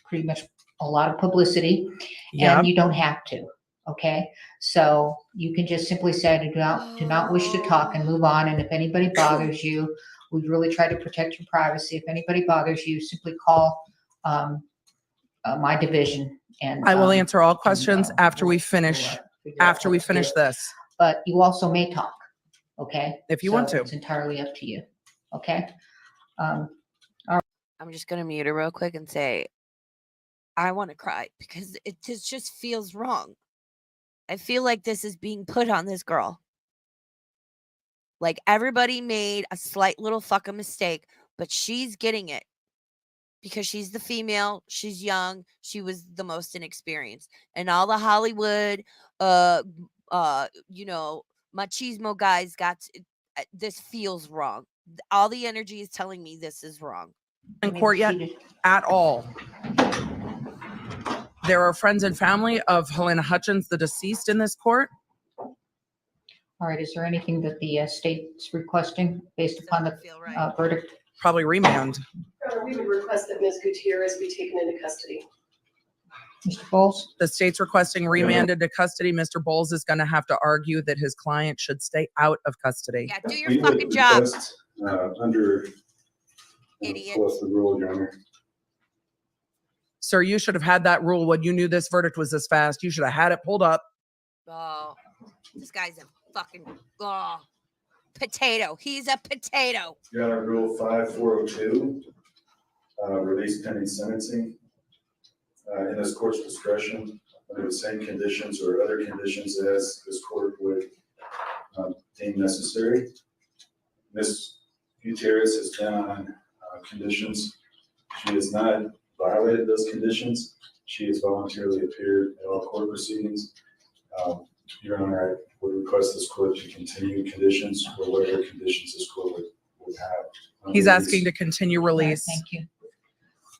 pretty much a lot of publicity, Yeah. and you don't have to. Okay, so you can just simply say, I do not wish to talk and move on. And if anybody bothers you, we really try to protect your privacy. If anybody bothers you, simply call my division, and I will answer all questions after we we'll, finish. figure out After what we to finish do. this, But you also may talk. Okay, if you want So to. it's entirely up to you. Okay. I'm just gonna mute her real quick and say, I want to cry because it just feels wrong. I feel like this is being put on this girl. Like everybody made a slight little fucking mistake, but she's getting it because she's the female, she's young, she was the most inexperienced, and all the Hollywood, machismo guys this feels wrong. All the energy is telling me this is wrong. In Maybe court yet seated. at all. There are friends and family of Helena Hutchins, the deceased, in this court. All right, is there anything that the state's requesting based upon the Doesn't feel right. verdict? Probably remand. We would request that Ms. Gutierrez be taken into custody. Mr. Bowles? The state's requesting remanded to custody. Mr. Bowles is going to have to argue that his client should stay out of custody. Yeah, do We your would fucking job, request, Under. idiot. What's the rule, Your Honor? Sir, you should have had that rule when you knew this verdict was this fast. You should have had it pulled up. Oh, This guy's a fucking potato. He's a potato. Your Honor, Rule 5402, release pending sentencing. In this court's discretion, under the same conditions or other conditions as this court would deem necessary. Ms. Gutierrez has been on conditions. She has not violated those conditions. She has voluntarily appeared at all court proceedings. Your Honor, I would request this court to continue conditions or whatever conditions this court would have. He's asking to continue All right, release. thank you.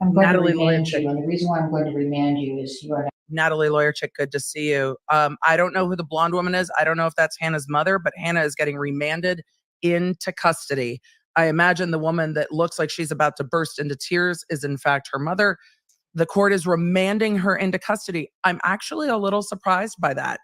I'm going Natalie to remand Lynch. you, and the reason why I'm going to remand you is you are Natalie Lawyer Chick, good to see you. I don't know who the blonde woman is. I don't know if that's Hannah's mother, but Hannah is getting remanded into custody. I imagine the woman that looks like she's about to burst into tears is in fact her mother. The court is remanding her into custody. I'm actually a little surprised by that.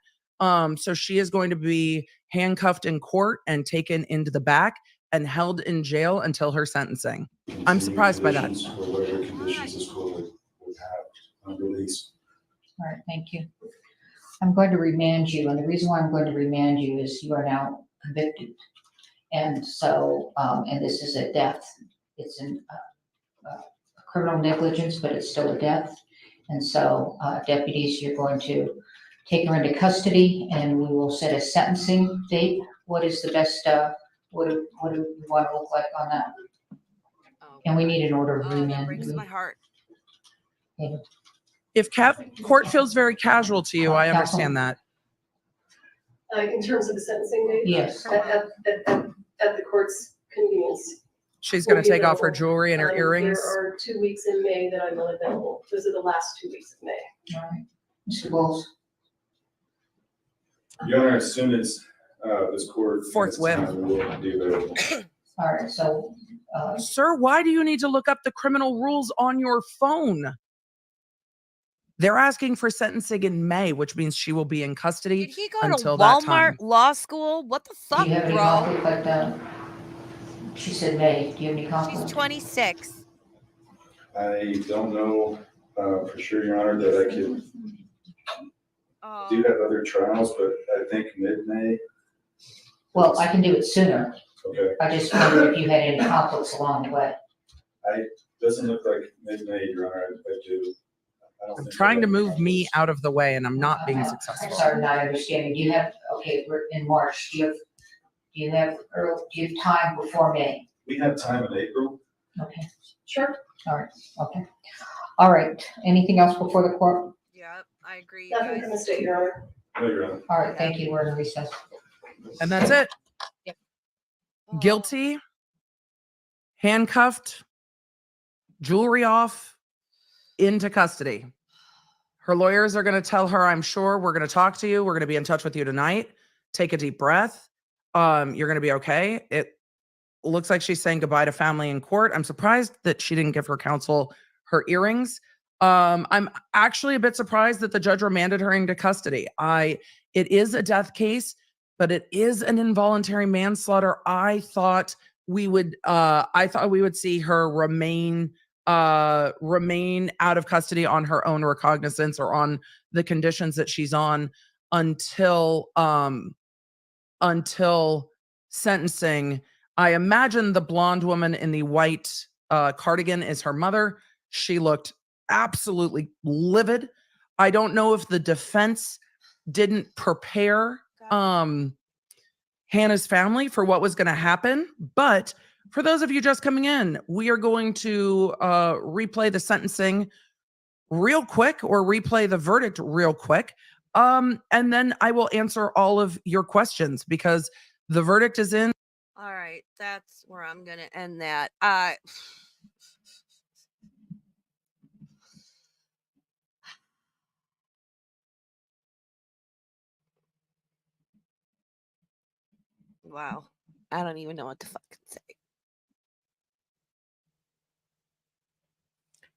So she is going to be handcuffed in court and taken into the back and held in jail until her sentencing. I'm surprised by that. Conditions or whatever conditions this court would have on release. All right, thank you. I'm going to remand you, and the reason why I'm going to remand you is you are now convicted. And so, and this is a death. It's a criminal negligence, but it's still a death. And so, deputies, you're going to take her into custody, and we will set a sentencing date. What is the best, what do you want to look like on that? Oh, And we need an order of that remand. breaks my heart. If court feels very casual to you, I understand that. In terms of the sentencing date? Yes. At the court's convenience. She's going to take off her jewelry and her earrings. There are 2 weeks in May that I'm unavailable. Those are the last 2 weeks of May. All right. Mr. Bowles. Your Honor, as soon as this court Forthwith. will be available. All right, so, Sir, why do you need to look up the criminal rules on your phone? They're asking for sentencing in May, which means she will be in custody Did he go until to that Walmart time. law school? What the do fuck, you have any bro? conflict like that? She said May. Do you have any She's conflict? 26. I don't know for sure, Your Honor, that I could do have other trials, but I think mid-May. Well, I can do it sooner. Okay, I just wondered if you had any conflicts along the way. doesn't look like mid-May, Your Honor. I do. I don't I'm think trying to I have move me conflicts. out of the way and I'm not being I'm successful. sorry, not understanding. Do you have, okay, we're in March. Do you have time before May? We have time in April. Okay, Sure. all right, okay. All right, anything else before the court? Yeah, I agree. Nothing from the state, Your Honor. No, Your Honor. All right, thank you. We're in recess. And that's it. Oh. Guilty, handcuffed, jewelry off, into custody. Her lawyers are going to tell her, I'm sure, we're going to talk to you. We're going to be in touch with you tonight. Take a deep breath. You're going to be okay. It looks like she's saying goodbye to family in court. I'm surprised that she didn't give her counsel her earrings. I'm actually a bit surprised that the judge remanded her into custody. It is a death case, but it is an involuntary manslaughter. I thought we would see her remain out of custody on her own recognizance or on the conditions that she's on until sentencing. I imagine the blonde woman in the white cardigan is her mother. She looked absolutely livid. I don't know if the defense didn't prepare Hannah's family for what was going to happen, but for those of you just coming in, we are going to replay the sentencing real quick or replay the verdict real quick. And then I will answer all of your questions because the verdict is in. All right, that's where I'm going to end that. Wow. I don't even know what to fucking say.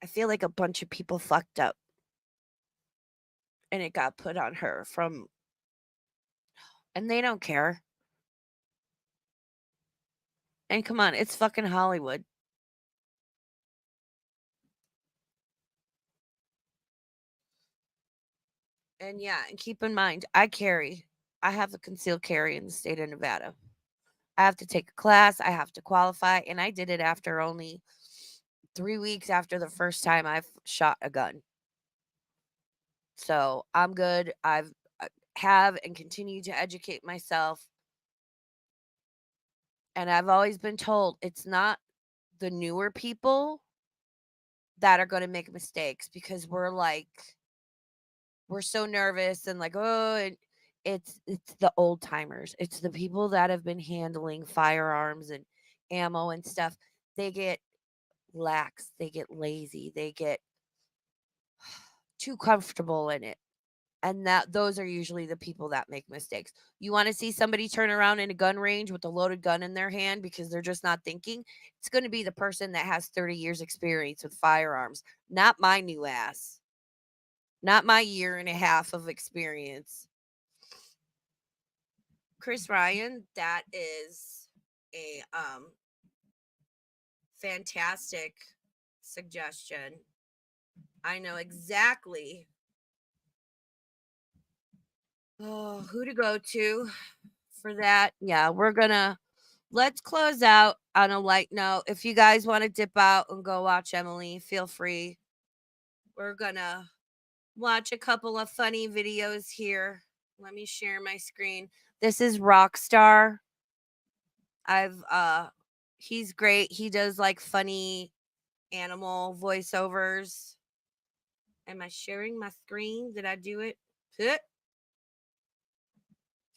I feel like a bunch of people fucked up. And it got put on her and they don't care. And come on, it's fucking Hollywood. And yeah, and keep in mind, I carry I have to concealed carry in the state of Nevada. I have to take a class, I have to qualify, and I did it after only 3 weeks after the first time I've shot a gun. So, I'm good. I've have and continue to educate myself. And I've always been told it's not the newer people that are going to make mistakes because we're so nervous and like, oh, and it's the old timers. It's the people that have been handling firearms and ammo and stuff. They get lax, they get lazy, they get too comfortable in it. And that those are usually the people that make mistakes. You want to see somebody turn around in a gun range with a loaded gun in their hand because they're just not thinking? It's going to be the person that has 30 years experience with firearms, not my new ass. Not my year and a half of experience. Chris Ryan, that is a fantastic suggestion. I know exactly who to go to for that. Yeah, let's close out on a light note. If you guys want to dip out and go watch Emily, feel free. We're gonna watch a couple of funny videos here. Let me share my screen. This is Rockstar. He's great. He does like funny animal voiceovers. Am I sharing my screen? Did I do it?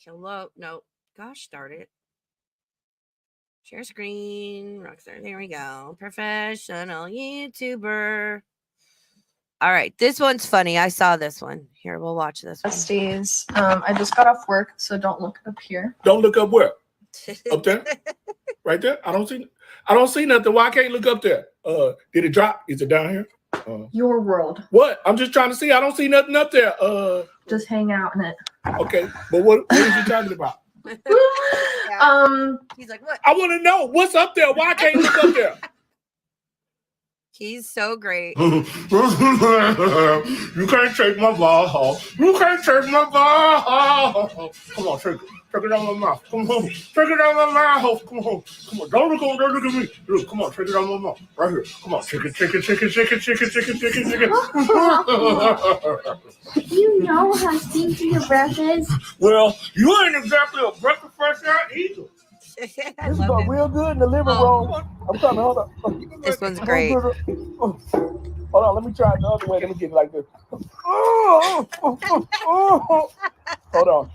Hello. No. Gosh darn it. Share screen. Rockstar. There we go. Professional YouTuber. All right. This one's funny. I saw this one. Here, we'll watch this one. Besties. I just got off work, so don't look up here. Don't look up where? Up there? Right there? I don't see nothing. Why I can't look up there? Did it drop? Is it down here? Your world. What? I'm just trying to see. I don't see nothing up there. Just hang out in it. Okay, but what is you talking about? He's like, what? I want to know what's up there. Why I can't look up there? He's so great. You can't take my ball. You can't take my ball. Come on, take it. Take it out of my mouth. Come on. Take it out of my mouth. Come on. Come on. Don't look at me. Look, come on, take it out of my mouth. Right here. Come on. Take it. You know how stinky your breath is? Well, you ain't exactly a breakfast fresh out either. I This love go it. real good in the living room. I'm coming. Hold on. This one's great. Hold on. Let me try it the other way. Let me get it like this. Hold on.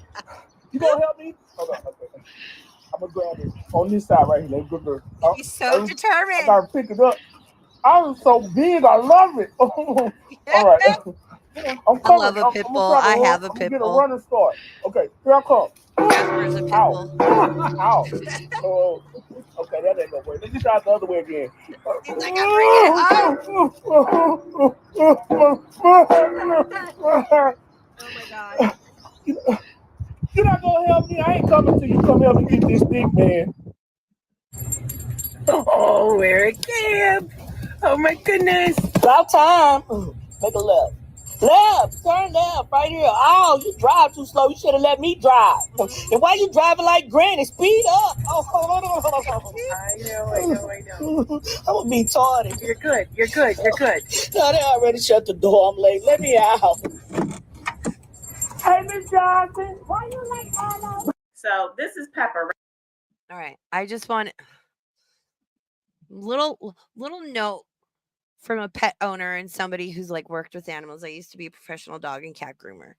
You gonna help me? Hold on. Okay. I'm gonna grab it on this side right here. Let me go. He's so determined. I gotta pick it up. I'm so big. I love it. All right. I'm coming. I love a pit bull. I have a pit Get a bull. running start. Okay. Here I come. Jasper's a pit bull. Ow. Oh, okay, that ain't gonna work. Let me try it the other way again. He's like, I'm bringing it home. Oh my God. You're not gonna help me. I ain't coming till you come help me get this thing, man. Oh, we're at camp. Oh my goodness. About time. Make a left. Left. Turn left right here. Oh, you drive too slow. You should have let me drive. And why you driving like granny? Speed up. Oh, I know. I'm gonna be tardy. You're good. No, they already shut the door. I'm late. Let me out. Hey, Miss Johnson. Why you like Anna? So this is Pepper. All right. I just want little note from a pet owner and somebody who's like worked with animals. I used to be a professional dog and cat groomer.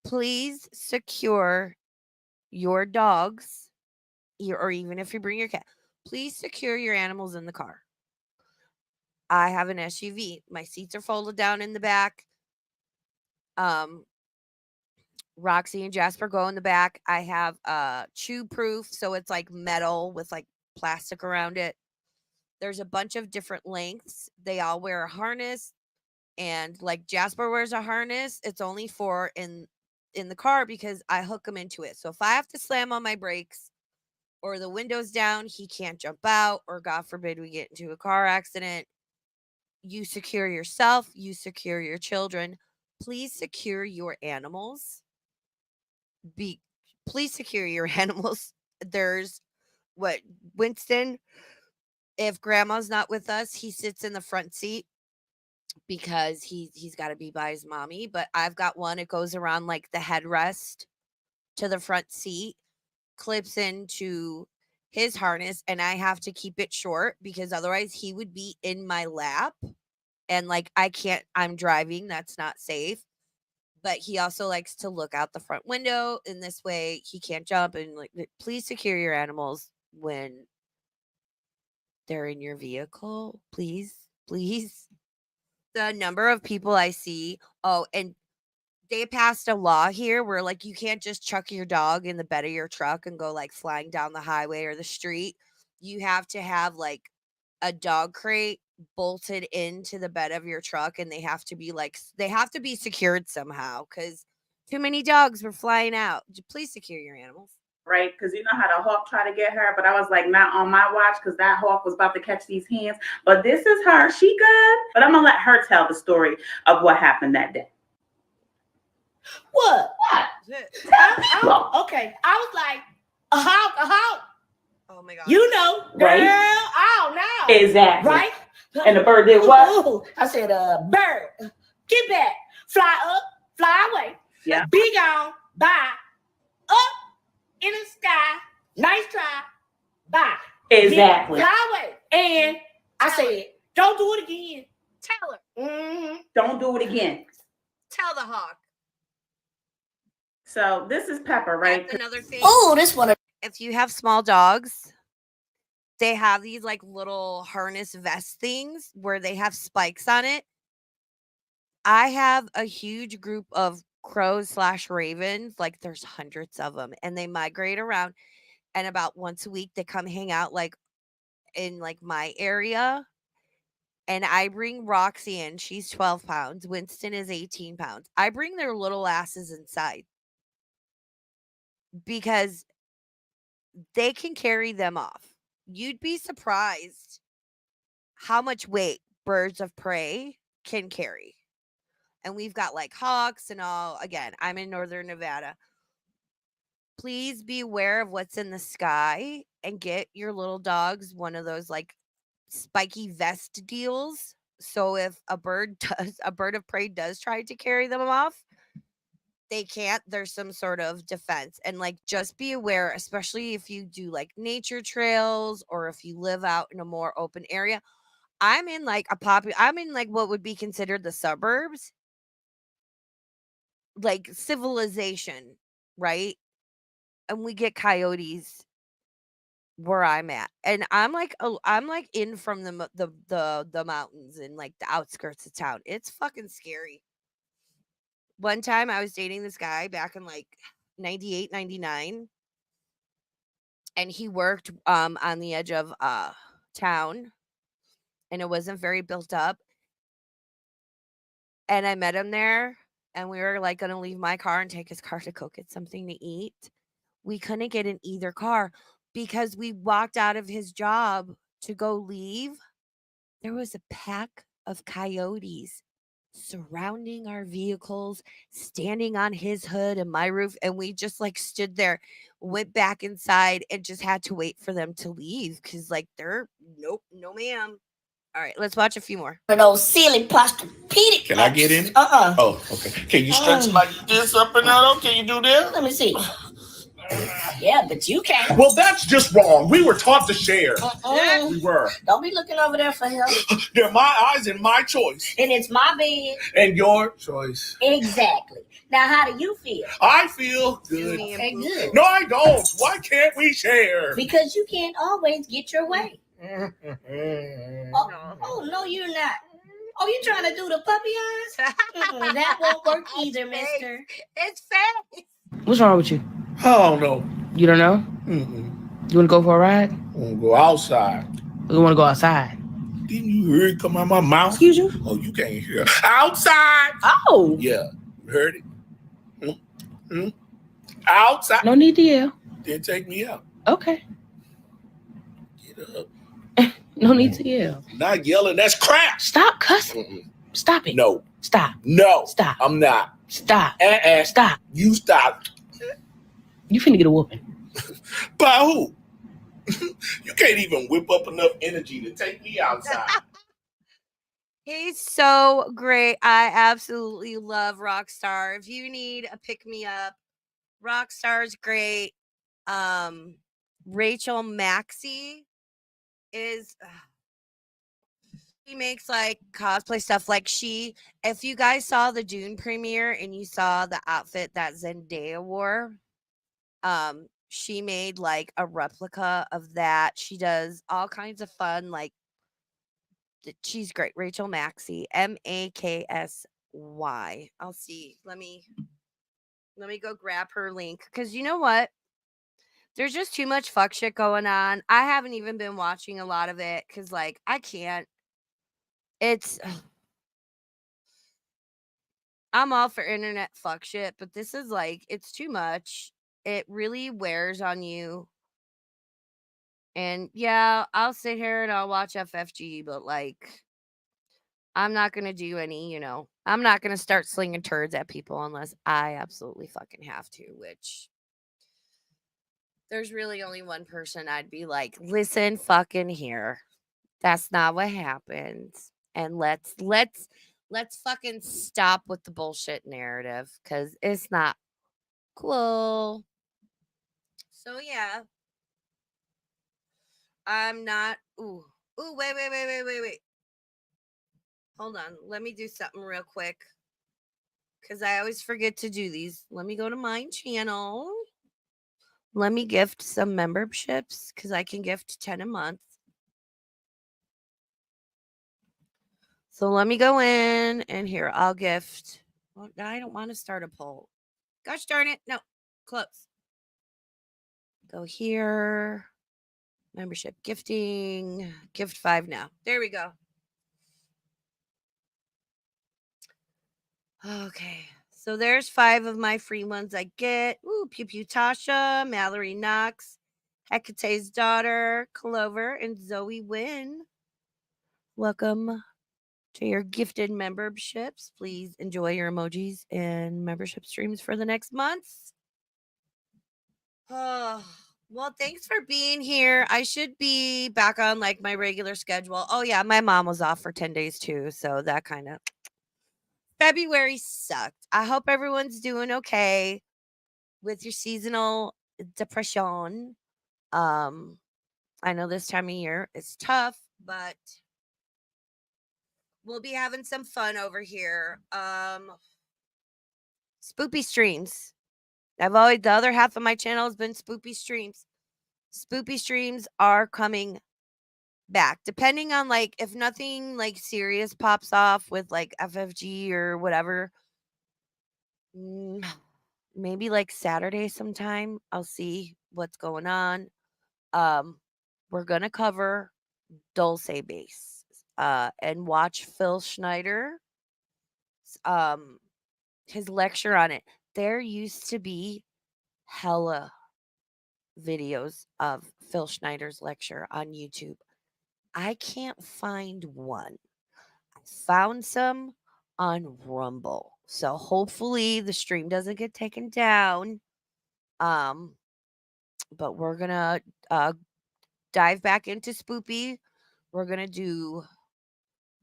Please secure your dogs, or even if you bring your cat, please secure your animals in the car. I have an SUV. My seats are folded down in the back. Roxy and Jasper go in the back. I have chew proof, so it's like metal with like plastic around it. There's a bunch of different lengths. They all wear a harness, and like Jasper wears a harness. It's only 4 in the car because I hook him into it. So if I have to slam on my brakes or the window's down, he can't jump out, or God forbid we get into a car accident. You secure yourself, you secure your children. Please secure your animals. please secure your animals. There's Winston, if grandma's not with us, he sits in the front seat because he's got to be by his mommy. But I've got one, it goes around like the headrest to the front seat, clips into his harness, and I have to keep it short because otherwise he would be in my lap. And like I'm driving, that's not safe. But he also likes to look out the front window. In this way, he can't jump. And like, please secure your animals when they're in your vehicle. Please, please. The number of people I see. Oh, and they passed a law here where like you can't just chuck your dog in the bed of your truck and go like flying down the highway or the street. You have to have like a dog crate bolted into the bed of your truck, and they have to be secured somehow because too many dogs were flying out. Please secure your animals. Right, because you know how the hawk tried to get her, but I was like, not on my watch, because that hawk was about to catch these hands. But this is her. She good. But I'm gonna let her tell the story of what happened that day. What? Okay. I was like, a hawk. Oh my God. You know, girl. Right. Oh, no. Exactly. Right? And the bird did what? Ooh, I said, bird, get back. Fly up, fly away. Yeah. Be gone, bye. Up in the sky, nice try, bye. Exactly. Fly away. And I said, don't do it again. Tell her. Mm-hmm. Don't do it again. Tell the hawk. So this is Pepper, right? That's another thing. Oh, this one. If you have small dogs, they have these like little harness vest things where they have spikes on it. I have a huge group of crows / ravens, like there's hundreds of them, and they migrate around, and about once a week they come hang out like in like my area. And I bring Roxy in, she's 12 pounds. Winston is 18 pounds. I bring their little asses inside because they can carry them off. You'd be surprised how much weight birds of prey can carry. And we've got like hawks and all. Again, I'm in northern Nevada. Please be aware of what's in the sky and get your little dogs one of those like spiky vest deals. So if a bird of prey does try to carry them off, they can't. There's some sort of defense. And like just be aware, especially if you do like nature trails or if you live out in a more open area. I'm in like what would be considered the suburbs, like civilization, right? And we get coyotes where I'm at, and I'm like in from the mountains and like the outskirts of town. It's fucking scary. One time I was dating this guy back in like 98, 99, and he worked on the edge of town, and it wasn't very built up. And I met him there, and we were like gonna leave my car and take his car to go get something to eat. We couldn't get in either car because we walked out of his job to go leave. There was a pack of coyotes surrounding our vehicles, standing on his hood and my roof. And we just like stood there, went back inside, and just had to wait for them to leave because like nope, no ma'am. All right, let's watch a few more. For those silly posturpedic. Can I get in? Oh, okay. Can you stretch like this up and down? Can you do that? Let me see. Yeah, but you can't. Well, that's just wrong. We were taught to share. We were. Don't be looking over there for help. They're my eyes and my choice. And it's my bed. And your choice. Exactly. Now, how do you feel? I feel good. Okay, good. No, I don't. Why can't we share? Because you can't always get your way. Oh, no, you're not. Oh, you trying to do the puppy eyes? That won't work either, mister. It's fake. What's wrong with you? I don't know. You don't know? You want to go for a ride? I want to go outside. You want to go outside? Didn't you hear it come out my mouth? Excuse you? Oh, you can't hear. Outside. Oh. Yeah. You heard it? Outside. No need to yell. Then take me out. Okay. Get up. No need to yell. Not yelling. That's crap. Stop cussing. Stop it. No. Stop. No. Stop. I'm not. Stop. Stop. Stop. You stop. You finna get a whooping. By who? You can't even whip up enough energy to take me outside. He's so great. I absolutely love Rockstar. If you need a pick me up, Rockstar's great. Rachel Maxey is she makes like cosplay stuff. Like if you guys saw the Dune premiere and you saw the outfit that Zendaya wore, she made like a replica of that. She does all kinds of fun, like she's great. Rachel Maxey, Maksy. I'll see. Let me go grab her link because you know what? There's just too much fuck shit going on. I haven't even been watching a lot of it because like I can't. It's I'm all for internet fuck shit, but this is like it's too much. It really wears on you. And yeah, I'll sit here and I'll watch FFG, but like I'm not going to do any, I'm not going to start slinging turds at people unless I absolutely fucking have to, which there's really only one person I'd be like, listen fucking here. That's not what happens. And let's fucking stop with the bullshit narrative cuz it's not cool. So yeah. I'm not wait. Hold on. Let me do something real quick. Cuz I always forget to do these. Let me go to my channel. Let me gift some memberships cuz I can gift 10 a month. So let me go in and here I'll gift. Well, I don't want to start a poll. Gosh darn it. No. Close. Go here. Membership gifting. Gift 5 now. There we go. Okay. So there's 5 of my free ones I get. Ooh, Pew Pew Tasha, Mallory Knox, Hecate's daughter, Clover, and Zoe Wynn. Welcome to your gifted memberships. Please enjoy your emojis and membership streams for the next month. Oh, well, thanks for being here. I should be back on like my regular schedule. Oh yeah, my mom was off for 10 days too, so that kind of February sucked. I hope everyone's doing okay with your seasonal depression. I know this time of year is tough, but we'll be having some fun over here. Spoopy streams. The other half of my channel has been spoopy streams. Spoopy streams are coming back depending on like if nothing like serious pops off with like FFG or whatever. Maybe like Saturday sometime I'll see what's going on. We're gonna cover Dulce Bass and watch Phil Schneider his lecture on it. There used to be hella videos of Phil Schneider's lecture on YouTube. I can't find one. I found some on Rumble. So hopefully the stream doesn't get taken down. But we're gonna dive back into Spoopy. We're gonna do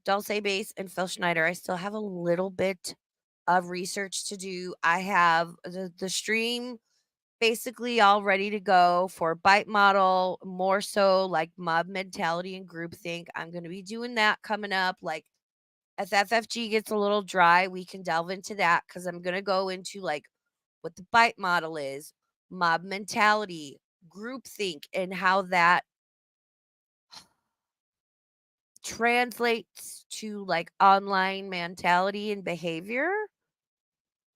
Dulce Bass and Phil Schneider. I still have a little bit of research to do. I have the stream basically all ready to go for Bite Model, more so like mob mentality and groupthink. I'm going to be doing that coming up. Like, if FFG gets a little dry, we can delve into that because I'm going to go into like what the Bite Model is, mob mentality, groupthink, and how that translates to like online mentality and behavior.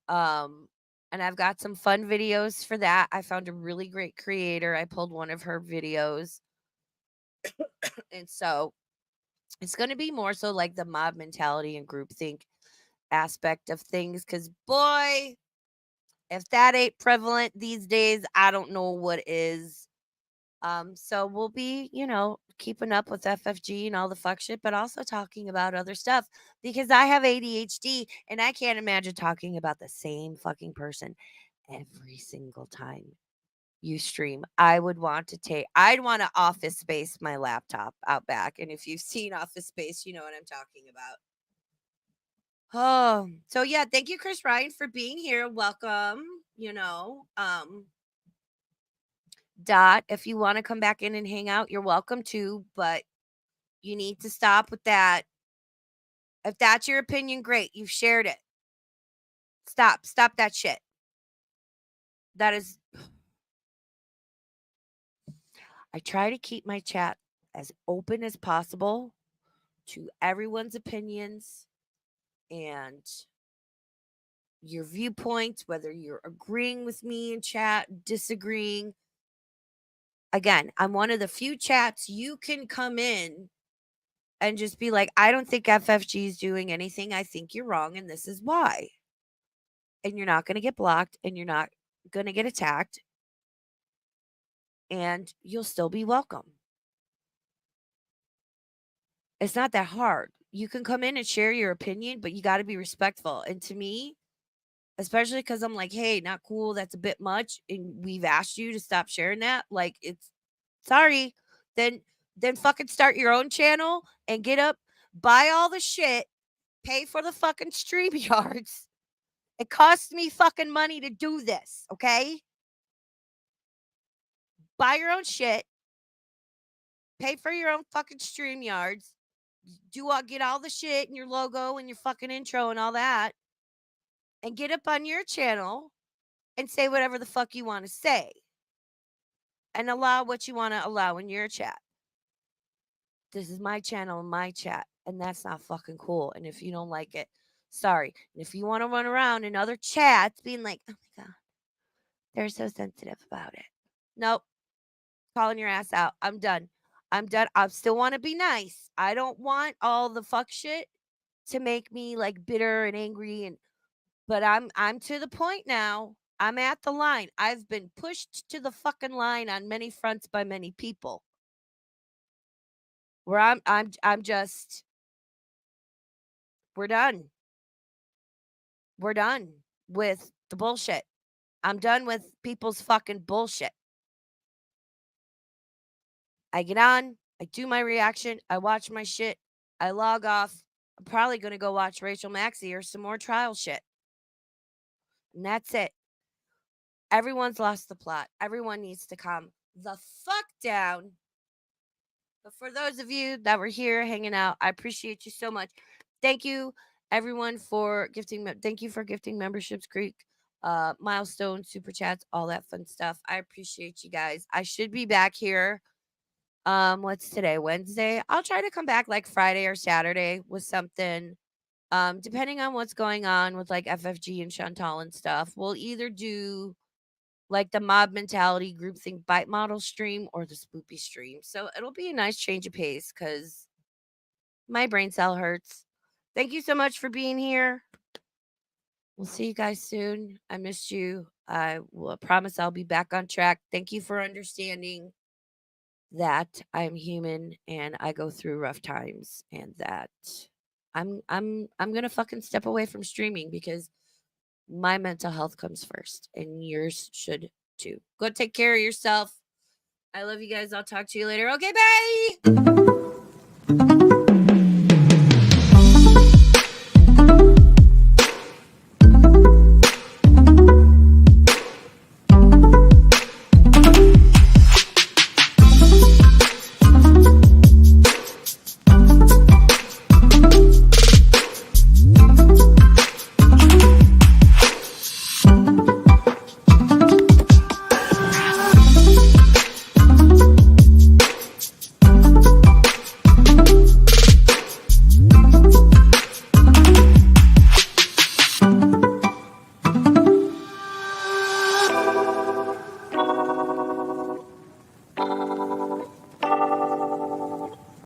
And I've got some fun videos for that. I found a really great creator. I pulled one of her videos. And so it's going to be more so like the mob mentality and groupthink aspect of things. Because, boy, if that ain't prevalent these days, I don't know what is. So we'll be, keeping up with FFG and all the fuck shit, but also talking about other stuff because I have ADHD and I can't imagine talking about the same fucking person every single time. you stream. I'd want to office space my laptop out back. And if you've seen Office Space, you know what I'm talking about. Oh, so yeah, thank you, Chris Ryan, for being here. Welcome. Dot, if you want to come back in and hang out, you're welcome to, but you need to stop with that. If that's your opinion, great. You've shared it. Stop that shit. That is, I try to keep my chat as open as possible to everyone's opinions and your viewpoints, whether you're agreeing with me in chat, disagreeing. Again, I'm one of the few chats you can come in and just be like, I don't think FFG is doing anything. I think you're wrong, and this is why. And you're not going to get blocked, and you're not going to get attacked, and you'll still be welcome. It's not that hard. You can come in and share your opinion, but you got to be respectful. And to me, especially because I'm like, hey, not cool. That's a bit much. And we've asked you to stop sharing that. Like, it's sorry. Then fucking start your own channel and get up, buy all the shit, pay for the fucking stream yards. It costs me fucking money to do this, okay? Buy your own shit, pay for your own fucking stream yards, get all the shit and your logo and your fucking intro and all that, and get up on your channel and say whatever the fuck you want to say. And allow what you want to allow in your chat. This is my channel and my chat. And that's not fucking cool. And if you don't like it, sorry. And if you want to run around in other chats being like, oh my God, they're so sensitive about it. Nope. Calling your ass out. I'm done. I still want to be nice. I don't want all the fuck shit to make me like bitter and angry. But I'm to the point now. I'm at the line. I've been pushed to the fucking line on many fronts by many people. Where I'm just, we're done. We're done with the bullshit. I'm done with people's fucking bullshit. I get on, I do my reaction, I watch my shit, I log off. I'm probably going to go watch Rachel Maxey or some more trial shit. And that's it. Everyone's lost the plot. Everyone needs to calm the fuck down. But for those of you that were here hanging out, I appreciate you so much. Thank you, everyone, for gifting. Thank you for gifting memberships, Greek, milestones, super chats, all that fun stuff. I appreciate you guys. I should be back here. What's today? Wednesday. I'll try to come back like Friday or Saturday with something. Depending on what's going on with like FFG and Shantel and stuff. We'll either do like the mob mentality groupthink bite model stream or the spoopy stream. So it'll be a nice change of pace because my brain cell hurts. Thank you so much for being here. We'll see you guys soon. I missed you. I will promise I'll be back on track. Thank you for understanding that I'm human and I go through rough times and that I'm gonna fucking step away from streaming because my mental health comes first and yours should too. Go take care of yourself. I love you guys. I'll talk to you later. Okay, bye.